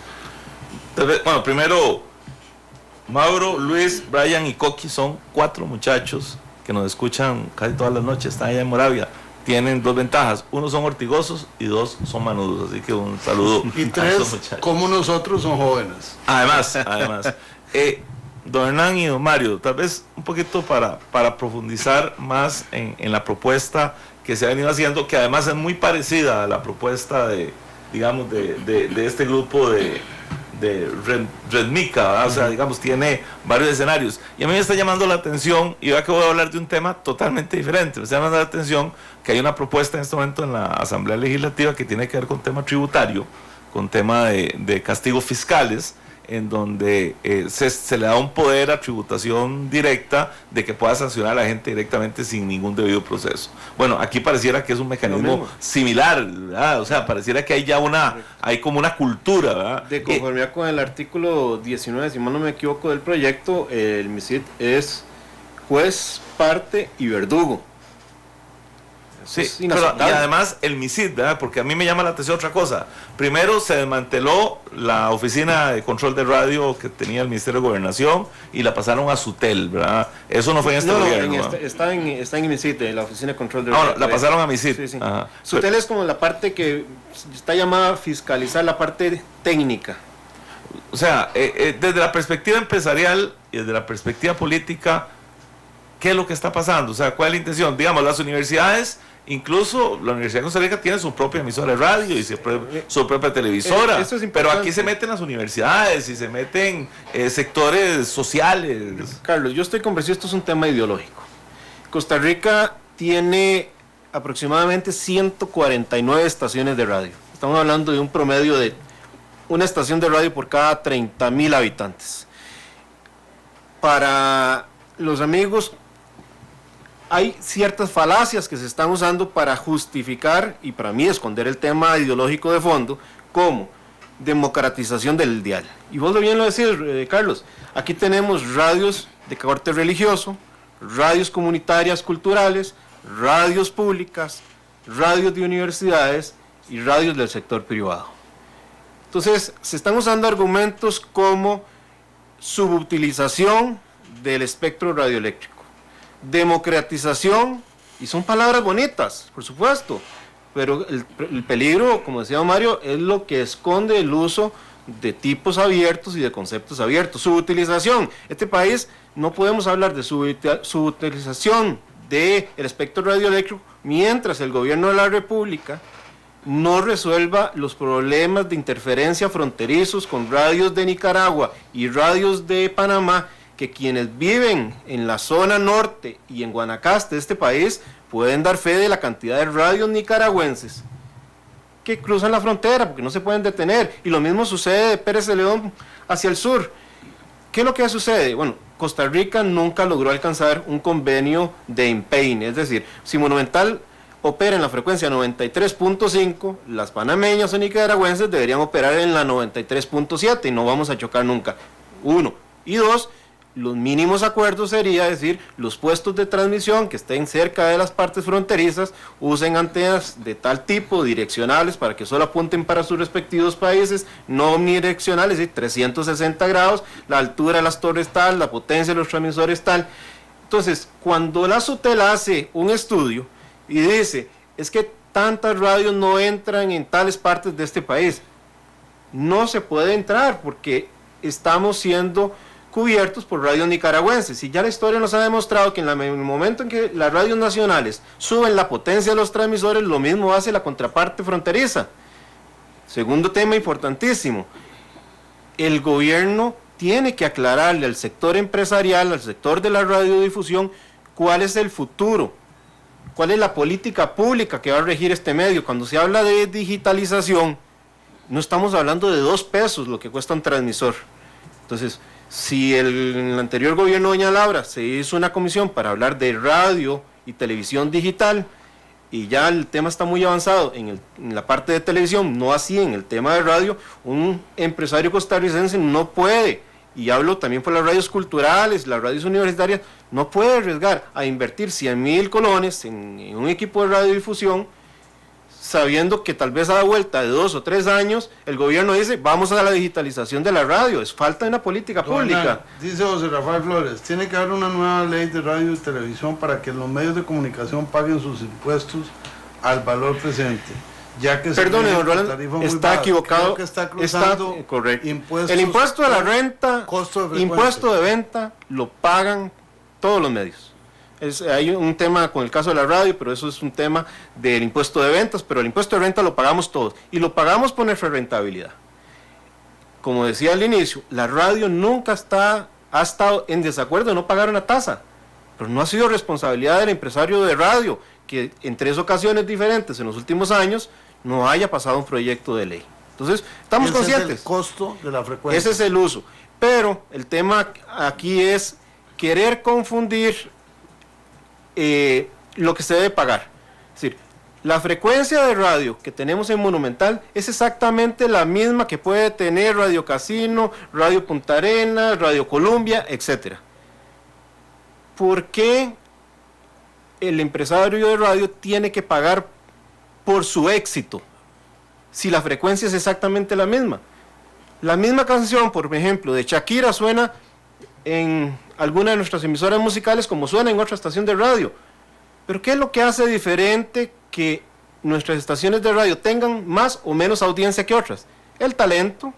Bueno, primero, Mauro, Luis, Brian y Coqui son 4 muchachos que nos escuchan casi todas las noches, están allá en Moravia. Tienen 2 ventajas, 1 son ortigosos y 2 son manudos, así que un saludo y 3, como nosotros, son jóvenes. Además, don Hernán y don Mario, tal vez un poquito para profundizar más en la propuesta que se ha venido haciendo, que además es muy parecida a la propuesta de este grupo de Redmica, ¿verdad? O sea, digamos, tiene varios escenarios. Y a mí me está llamando la atención, y ahora que voy a hablar de un tema totalmente diferente, me está llamando la atención que hay una propuesta en este momento en la Asamblea Legislativa que tiene que ver con tema tributario, con tema de castigos fiscales, en donde se le da un poder a tributación directa de que pueda sancionar a la gente directamente sin ningún debido proceso. Bueno, aquí pareciera que es un mecanismo similar, ¿verdad? O sea, pareciera que hay ya hay como una cultura, ¿verdad? De conformidad con el artículo 19, si mal no me equivoco, del proyecto, el MISID es juez, parte y verdugo. Sí, pero, y además el MISID, ¿verdad? Porque a mí me llama la atención otra cosa. Primero se desmanteló la oficina de control de radio que tenía el Ministerio de Gobernación y la pasaron a SUTEL, ¿verdad? Eso no fue en este gobierno. Está en MISID, en la oficina de control de radio. No, la pasaron a MISID. Sí. SUTEL es como la parte que está llamada a fiscalizar la parte técnica. O sea, desde la perspectiva empresarial y desde la perspectiva política, ¿qué es lo que está pasando? O sea, ¿cuál es la intención? Digamos, las universidades, incluso la Universidad de Costa Rica tiene su propia emisora de radio y su propia televisora, pero aquí se meten las universidades y se meten sectores sociales. Carlos, yo estoy convencido, esto es un tema ideológico. Costa Rica tiene aproximadamente 149 estaciones de radio. Estamos hablando de un promedio de una estación de radio por cada 30,000 habitantes. Para los amigos, hay ciertas falacias que se están usando para justificar y para mí esconder el tema ideológico de fondo, como democratización del dial. Y vos bien lo decís, Carlos, aquí tenemos radios de corte religioso, radios comunitarias culturales, radios públicas, radios de universidades y radios del sector privado. Entonces, se están usando argumentos como subutilización del espectro radioeléctrico, democratización, y son palabras bonitas, por supuesto, pero el peligro, como decía Mario, es lo que esconde el uso de tipos abiertos y de conceptos abiertos. Subutilización, este país no podemos hablar de subutilización del espectro radioeléctrico mientras el gobierno de la República no resuelva los problemas de interferencia fronterizos con radios de Nicaragua y radios de Panamá, que quienes viven en la zona norte y en Guanacaste de este país pueden dar fe de la cantidad de radios nicaragüenses que cruzan la frontera porque no se pueden detener, y lo mismo sucede de Pérez de León hacia el sur. ¿Qué es lo que sucede? Bueno, Costa Rica nunca logró alcanzar un convenio de empeine, es decir, si Monumental opera en la frecuencia 93.5, las panameñas o nicaragüenses deberían operar en la 93.7 y no vamos a chocar nunca. 1. Y 2, los mínimos acuerdos sería decir, los puestos de transmisión que estén cerca de las partes fronterizas usen antenas de tal tipo, direccionales, para que solo apunten para sus respectivos países, no omnidireccionales, es decir, 360 grados, la altura de las torres tal, la potencia de los transmisores tal. Entonces, cuando la SUTEL hace un estudio y dice, es que tantas radios no entran en tales partes de este país, no se puede entrar porque estamos siendo cubiertos por radios nicaragüenses, y ya la historia nos ha demostrado que en el momento en que las radios nacionales suben la potencia de los transmisores, lo mismo hace la contraparte fronteriza. Segundo tema importantísimo, el gobierno tiene que aclararle al sector empresarial, al sector de la radiodifusión, cuál es el futuro, cuál es la política pública que va a regir este medio. Cuando se habla de digitalización, no estamos hablando de 2 pesos lo que cuesta un transmisor. Entonces, si en el anterior gobierno de doña Laura se hizo una comisión para hablar de radio y televisión digital, y ya el tema está muy avanzado en la parte de televisión, no así en el tema de radio, un empresario costarricense no puede, y hablo también por las radios culturales, las radios universitarias, no puede arriesgar a invertir 100,000 colones en un equipo de radiodifusión, sabiendo que tal vez a la vuelta de 2 o 3 años el gobierno dice, vamos a la digitalización de la radio. Es falta de una política pública. Dice José Rafael Flores, tiene que haber una nueva ley de radio y televisión para que los medios de comunicación paguen sus impuestos al valor presente, ya que perdone, don Rolando, está equivocado. Que está cruzando correcto. Impuestos, el impuesto de la renta, impuesto de venta, lo pagan todos los medios. Hay un tema con el caso de la radio, pero eso es un tema del impuesto de ventas, pero el impuesto de renta lo pagamos todos, y lo pagamos por nuestra rentabilidad. Como decía al inicio, la radio nunca ha estado en desacuerdo de no pagar una tasa, pero no ha sido responsabilidad del empresario de radio, que en 3 ocasiones diferentes en los últimos años no haya pasado un proyecto de ley. Entonces, estamos conscientes. Ese es el costo de la frecuencia. Ese es el uso, pero el tema aquí es querer confundir lo que se debe pagar. Es decir, la frecuencia de radio que tenemos en Monumental es exactamente la misma que puede tener Radio Casino, Radio Punta Arenas, Radio Colombia, etc. ¿Por qué el empresario de radio tiene que pagar por su éxito si la frecuencia es exactamente la misma? La misma canción, por ejemplo, de Shakira suena en alguna de nuestras emisoras musicales como suena en otra estación de radio. Pero ¿qué es lo que hace diferente que nuestras estaciones de radio tengan más o menos audiencia que otras? El talento,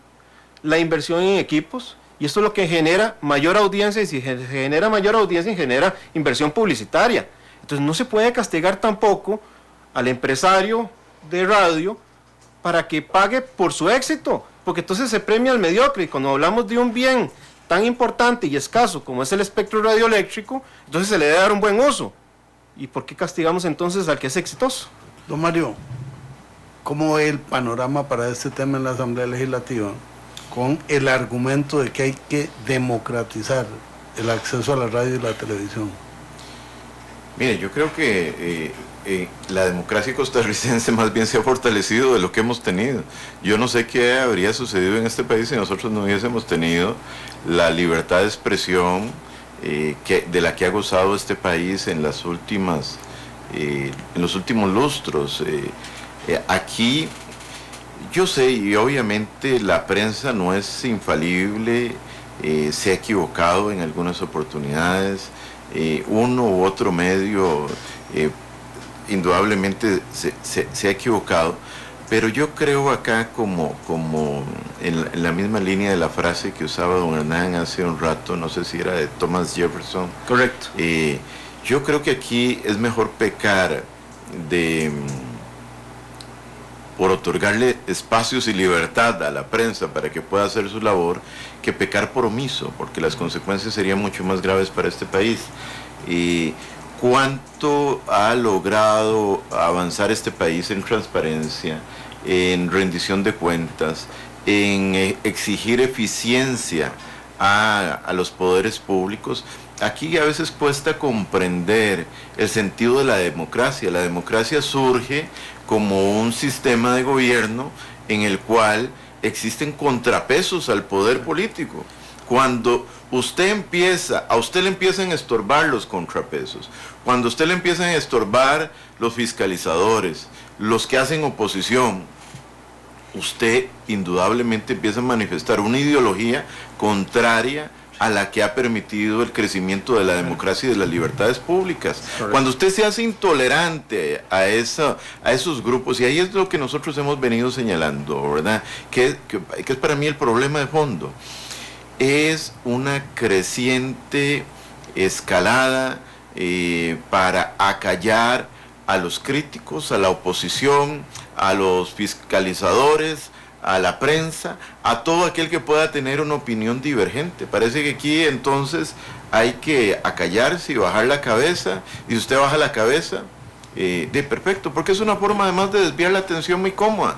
la inversión en equipos, y esto es lo que genera mayor audiencia, y si genera mayor audiencia genera inversión publicitaria. Entonces no se puede castigar tampoco al empresario de radio para que pague por su éxito, porque entonces se premia al mediocre, y cuando hablamos de un bien tan importante y escaso como es el espectro radioeléctrico, entonces se le debe dar un buen uso. ¿Y por qué castigamos entonces al que es exitoso? Don Mario, ¿cómo ve el panorama para este tema en la Asamblea Legislativa con el argumento de que hay que democratizar el acceso a la radio y la televisión? Mire, yo creo que la democracia costarricense más bien se ha fortalecido de lo que hemos tenido. Yo no sé qué habría sucedido en este país si nosotros no hubiésemos tenido la libertad de expresión de la que ha gozado este país en los últimos lustros. Aquí, yo sé, y obviamente la prensa no es infalible, se ha equivocado en algunas oportunidades, uno u otro medio indudablemente se ha equivocado, pero yo creo acá como en la misma línea de la frase que usaba don Hernán hace un rato, no sé si era de Thomas Jefferson. Correcto. Yo creo que aquí es mejor pecar por otorgarle espacios y libertad a la prensa para que pueda hacer su labor, que pecar por omiso, porque las consecuencias serían mucho más graves para este país. ¿cuánto ha logrado avanzar este país en transparencia, en rendición de cuentas, en exigir eficiencia a los poderes públicos? Aquí a veces cuesta comprender el sentido de la democracia. La democracia surge como un sistema de gobierno en el cual existen contrapesos al poder político. Cuando a usted le empiezan a estorbar los contrapesos, cuando a usted le empiezan a estorbar los fiscalizadores, los que hacen oposición, usted indudablemente empieza a manifestar una ideología contraria a la que ha permitido el crecimiento de la democracia y de las libertades públicas. Correcto. Cuando usted se hace intolerante a esos grupos, y ahí es lo que nosotros hemos venido señalando, ¿verdad? Que es para mí el problema de fondo, es una creciente escalada para acallar a los críticos, a la oposición, a los fiscalizadores, a la prensa, a todo aquel que pueda tener una opinión divergente. Parece que aquí entonces hay que acallarse y bajar la cabeza, y si usted baja la cabeza, perfecto, porque es una forma además de desviar la atención muy cómoda.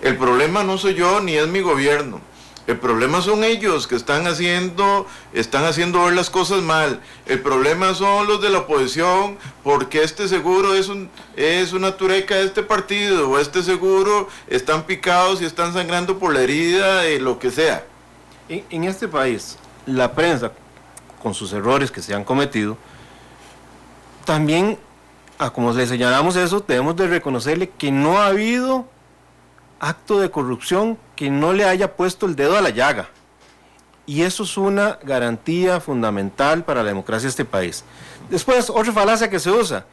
El problema no soy yo ni es mi gobierno. El problema son ellos que están haciendo ver las cosas mal. El problema son los de la oposición, porque seguro es una tureca de este partido, o seguro están picados y están sangrando por la herida de lo que sea. En este país, la prensa, con sus errores que se han cometido, también, como le señalamos eso, debemos de reconocerle que no ha habido acto de corrupción que no le haya puesto el dedo a la llaga, y eso es una garantía fundamental para la democracia de este país. Después, otra falacia que se usa,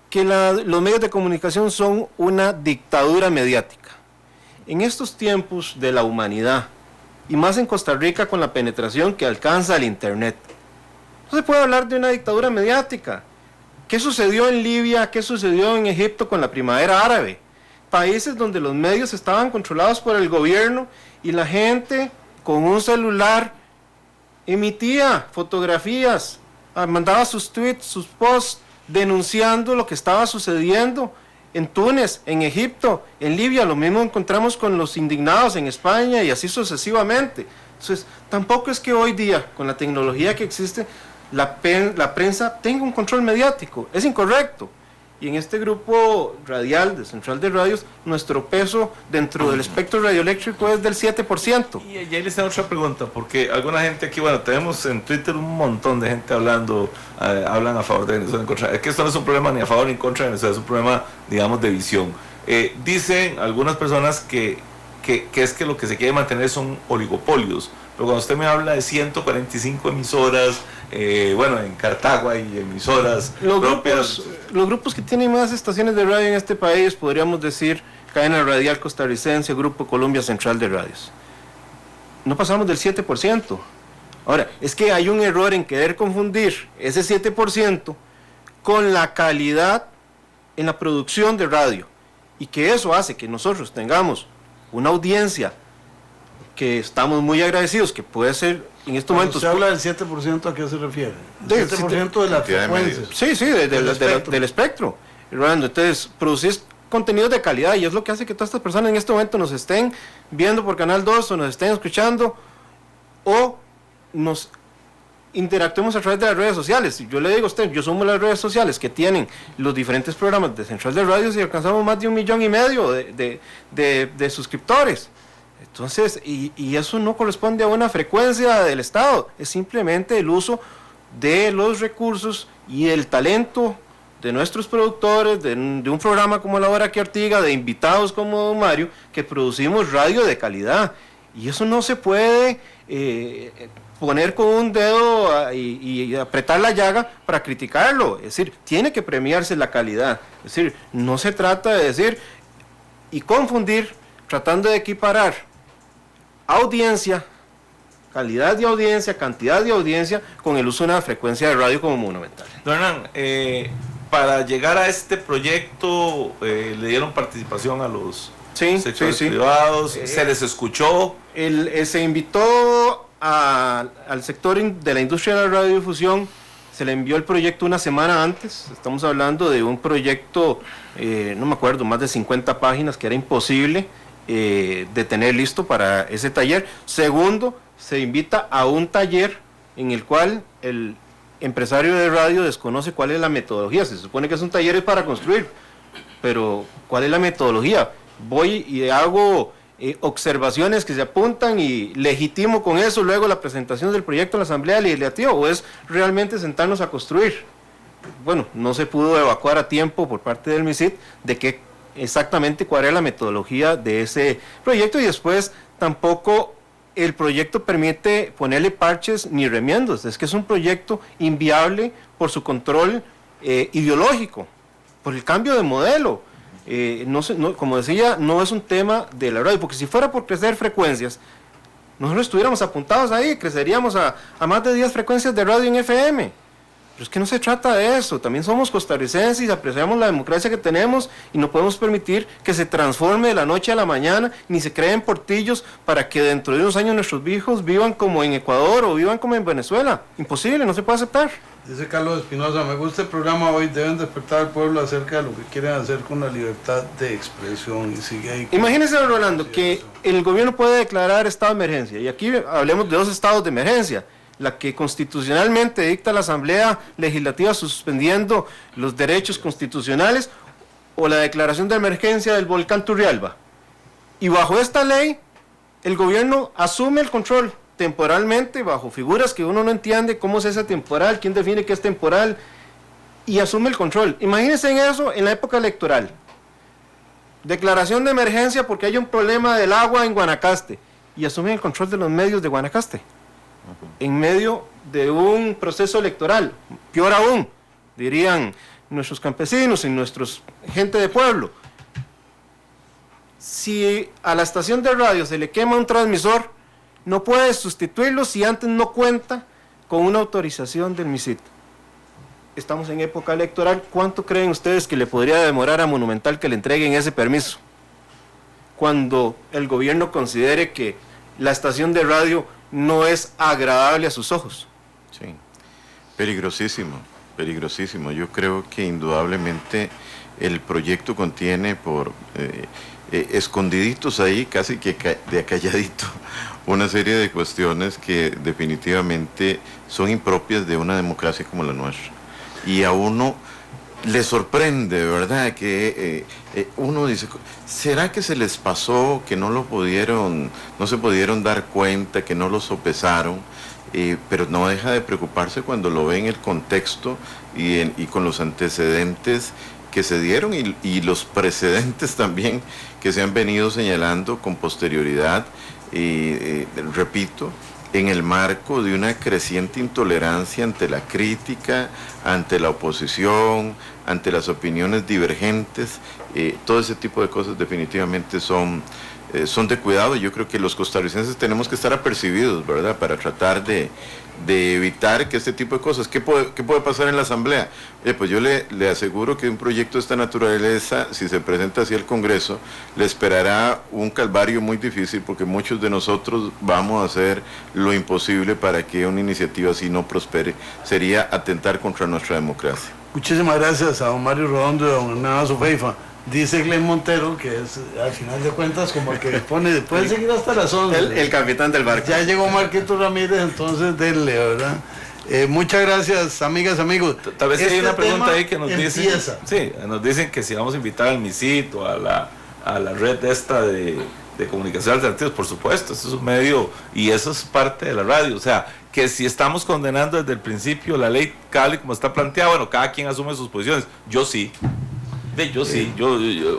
que los medios de comunicación son una dictadura mediática. En estos tiempos de la humanidad, y más en Costa Rica con la penetración que alcanza el internet, no se puede hablar de una dictadura mediática. ¿Qué sucedió en Libia? ¿Qué sucedió en Egipto con la primavera árabe? Países donde los medios estaban controlados por el gobierno y la gente con un celular emitía fotografías, mandaba sus tweets, sus posts, denunciando lo que estaba sucediendo en Túnez, en Egipto, en Libia. Lo mismo encontramos con los indignados en España y así sucesivamente. Entonces, tampoco es que hoy día, con la tecnología que existe, la prensa tenga un control mediático. Es incorrecto. Y en este grupo radial de Central de Radios, nuestro peso dentro del espectro radioeléctrico es del 7%. Y ahí les tengo otra pregunta, porque alguna gente aquí, tenemos en Twitter un montón de gente hablan a favor de Venezuela, en contra. Es que esto no es un problema ni a favor ni en contra de Venezuela, es un problema, digamos, de visión. Dicen algunas personas que es que lo que se quiere mantener son oligopolios, pero cuando usted me habla de 145 emisoras, en Cartago hay emisoras propias. Los grupos que tienen más estaciones de radio en este país, podríamos decir, Cadena Radial Costarricense, Grupo Colombia Central de Radios. No pasamos del 7%. Ahora, es que hay un error en querer confundir ese 7% con la calidad en la producción de radio, y que eso hace que nosotros tengamos una audiencia que estamos muy agradecidos, que puede ser en estos momentos... ¿Se habla del 7%, a qué se refiere? ¿El 7% de la frecuencia? Sí, del espectro. Rolando, entonces, producís contenidos de calidad, y es lo que hace que todas estas personas en este momento nos estén viendo por Canal 2, o nos estén escuchando, o nos interactuemos a través de las redes sociales. Yo le digo a usted, yo sumo las redes sociales que tienen los diferentes programas de Central de Radios y alcanzamos más de 1,5 millones de suscriptores. Entonces, y eso no corresponde a una frecuencia del Estado, es simplemente el uso de los recursos y el talento de nuestros productores, de un programa como La Hora que Ortiga, de invitados como Don Mario, que producimos radio de calidad. Y eso no se puede poner con un dedo y apretar la llaga para criticarlo. Es decir, tiene que premiarse la calidad. Es decir, no se trata de decir y confundir, tratando de equiparar audiencia, calidad de audiencia, cantidad de audiencia, con el uso de una frecuencia de radio como Monumental. Don Hernán, para llegar a este proyecto, ¿le dieron participación a los sectores privados? ¿Se les escuchó? Se invitó al sector de la industria de la radiodifusión, se le envió el proyecto una semana antes. Estamos hablando de un proyecto, no me acuerdo, más de 50 páginas, que era imposible de tener listo para ese taller. Segundo, se invita a un taller en el cual el empresario de radio desconoce cuál es la metodología. Se supone que es un taller para construir, pero ¿cuál es la metodología? Voy y hago observaciones que se apuntan y legitimo con eso luego la presentación del proyecto en la Asamblea Legislativa, o es realmente sentarnos a construir. Bueno, no se pudo evacuar a tiempo por parte del MISIT de qué exactamente cuál era la metodología de ese proyecto, y después tampoco el proyecto permite ponerle parches ni remiendos. Es que es un proyecto inviable por su control ideológico, por el cambio de modelo. Como decía, no es un tema de la radio, porque si fuera por crecer frecuencias, nosotros estuviéramos apuntados ahí, creceríamos a más de 10 frecuencias de radio en FM. Pero es que no se trata de eso. También somos costarricenses y apreciamos la democracia que tenemos, y no podemos permitir que se transforme de la noche a la mañana, ni se creen portillos para que dentro de unos años nuestros hijos vivan como en Ecuador o vivan como en Venezuela. Imposible, no se puede aceptar. Dice Carlos Espinosa, me gusta el programa hoy, deben despertar al pueblo acerca de lo que quieren hacer con la libertad de expresión. Y sigue ahí. Imagínense, Rolando, que el gobierno puede declarar estado de emergencia, y aquí hablemos de 2 estados de emergencia: la que constitucionalmente dicta la Asamblea Legislativa suspendiendo los derechos constitucionales, o la declaración de emergencia del volcán Turrialba. Y bajo esta ley, el gobierno asume el control temporalmente, bajo figuras que uno no entiende cómo es esa temporal, quién define qué es temporal, y asume el control. Imagínense en eso en la época electoral. Declaración de emergencia porque hay un problema del agua en Guanacaste, y asume el control de los medios de Guanacaste en medio de un proceso electoral. Peor aún, dirían nuestros campesinos y nuestros gente de pueblo, si a la estación de radio se le quema un transmisor, no puede sustituirlo si antes no cuenta con una autorización del MISIT. Estamos en época electoral. ¿Cuánto creen ustedes que le podría demorar a Monumental que le entreguen ese permiso, cuando el gobierno considere que la estación de radio no es agradable a sus ojos? Sí, peligrosísimo, peligrosísimo. Yo creo que indudablemente el proyecto contiene por escondiditos ahí, casi que de acalladito, una serie de cuestiones que definitivamente son impropias de una democracia como la nuestra. Y a uno le sorprende, ¿verdad? Que uno dice, ¿será que se les pasó, que no se pudieron dar cuenta, que no lo sopesaron? Pero no deja de preocuparse cuando lo ve en el contexto y con los antecedentes que se dieron y los precedentes también que se han venido señalando con posterioridad, repito, en el marco de una creciente intolerancia ante la crítica, ante la oposición, ante las opiniones divergentes. Todo ese tipo de cosas definitivamente son de cuidado. Yo creo que los costarricenses tenemos que estar apercibidos, ¿verdad?, para tratar de evitar que este tipo de cosas. ¿Qué puede pasar en la Asamblea? Pues yo le aseguro que un proyecto de esta naturaleza, si se presenta hacia el Congreso, le esperará un calvario muy difícil, porque muchos de nosotros vamos a hacer lo imposible para que una iniciativa así no prospere. Sería atentar contra nuestra democracia. Muchísimas gracias a don Mario Redondo y a don Hernán Sofeifa. Dice Glenn Montero, que es al final de cuentas como el que pone, puede seguir hasta las 11. El capitán del barco. Ya llegó Marquito Ramírez, entonces denle, ¿verdad? Muchas gracias, amigas, amigos. Tal vez hay una pregunta ahí que nos dicen. Sí, nos dicen que si vamos a invitar al MISIT o a la red esta de comunicación alternativa. Por supuesto, eso es un medio y eso es parte de la radio. O sea, que si estamos condenando desde el principio la ley Cali como está planteada, bueno, cada quien asume sus posiciones. Yo sí.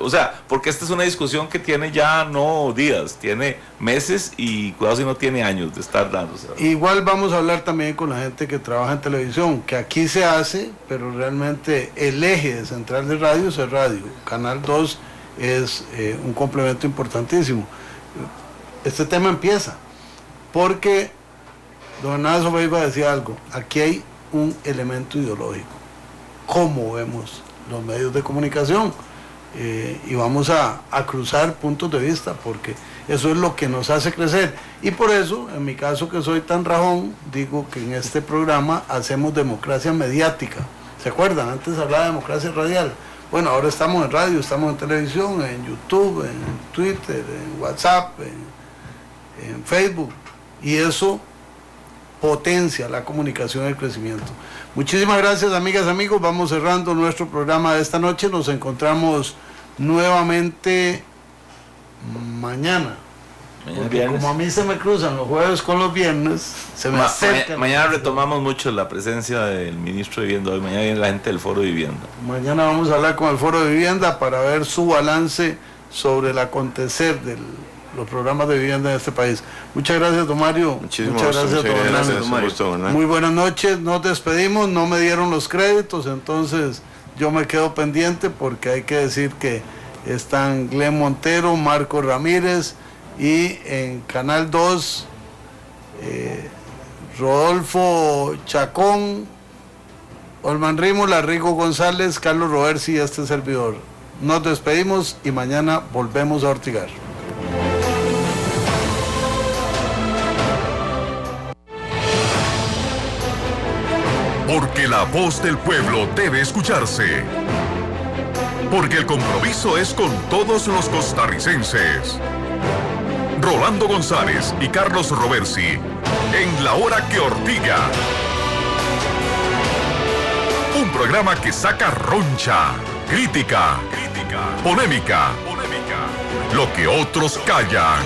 O sea, porque esta es una discusión que tiene ya no días, tiene meses y cuidado si no tiene años de estar dándose. Igual vamos a hablar también con la gente que trabaja en televisión, que aquí se hace, pero realmente el eje central de radio es el radio. Canal 2 es un complemento importantísimo. Este tema empieza, porque don Hernán Sofeifa decía algo, aquí hay un elemento ideológico. ¿Cómo vemos los medios de comunicación? y vamos a cruzar puntos de vista, porque eso es lo que nos hace crecer. Y por eso, en mi caso que soy tan rajón, digo que en este programa hacemos democracia mediática. ¿Se acuerdan? Antes hablaba de democracia radial. Bueno, ahora estamos en radio, estamos en televisión, en YouTube, en Twitter, en WhatsApp, en Facebook. Y eso potencia la comunicación y el crecimiento. Muchísimas gracias, amigas, amigos. Vamos cerrando nuestro programa de esta noche. Nos encontramos nuevamente mañana. Porque como a mí se me cruzan los jueves con los viernes, se me acercan. Mañana retomamos mucho la presencia del ministro de Vivienda. Hoy mañana viene la gente del Foro de Vivienda. Mañana vamos a hablar con el Foro de Vivienda para ver su balance sobre el acontecer de los programas de vivienda en este país. Muchas gracias, don Mario. Muchas gracias, don Mario. Muy buenas noches. Nos despedimos. No me dieron los créditos, entonces yo me quedo pendiente, porque hay que decir que están Glenn Montero, Marco Ramírez, y en Canal 2 Rodolfo Chacón, Olman Rímola, Rigo González, Carlos Roversi y este servidor. Nos despedimos y mañana volvemos a ortigar. Porque la voz del pueblo debe escucharse. Porque el compromiso es con todos los costarricenses. Rolando González y Carlos Roversi en La Hora que Ortiga. Un programa que saca roncha, crítica, polémica, lo que otros callan.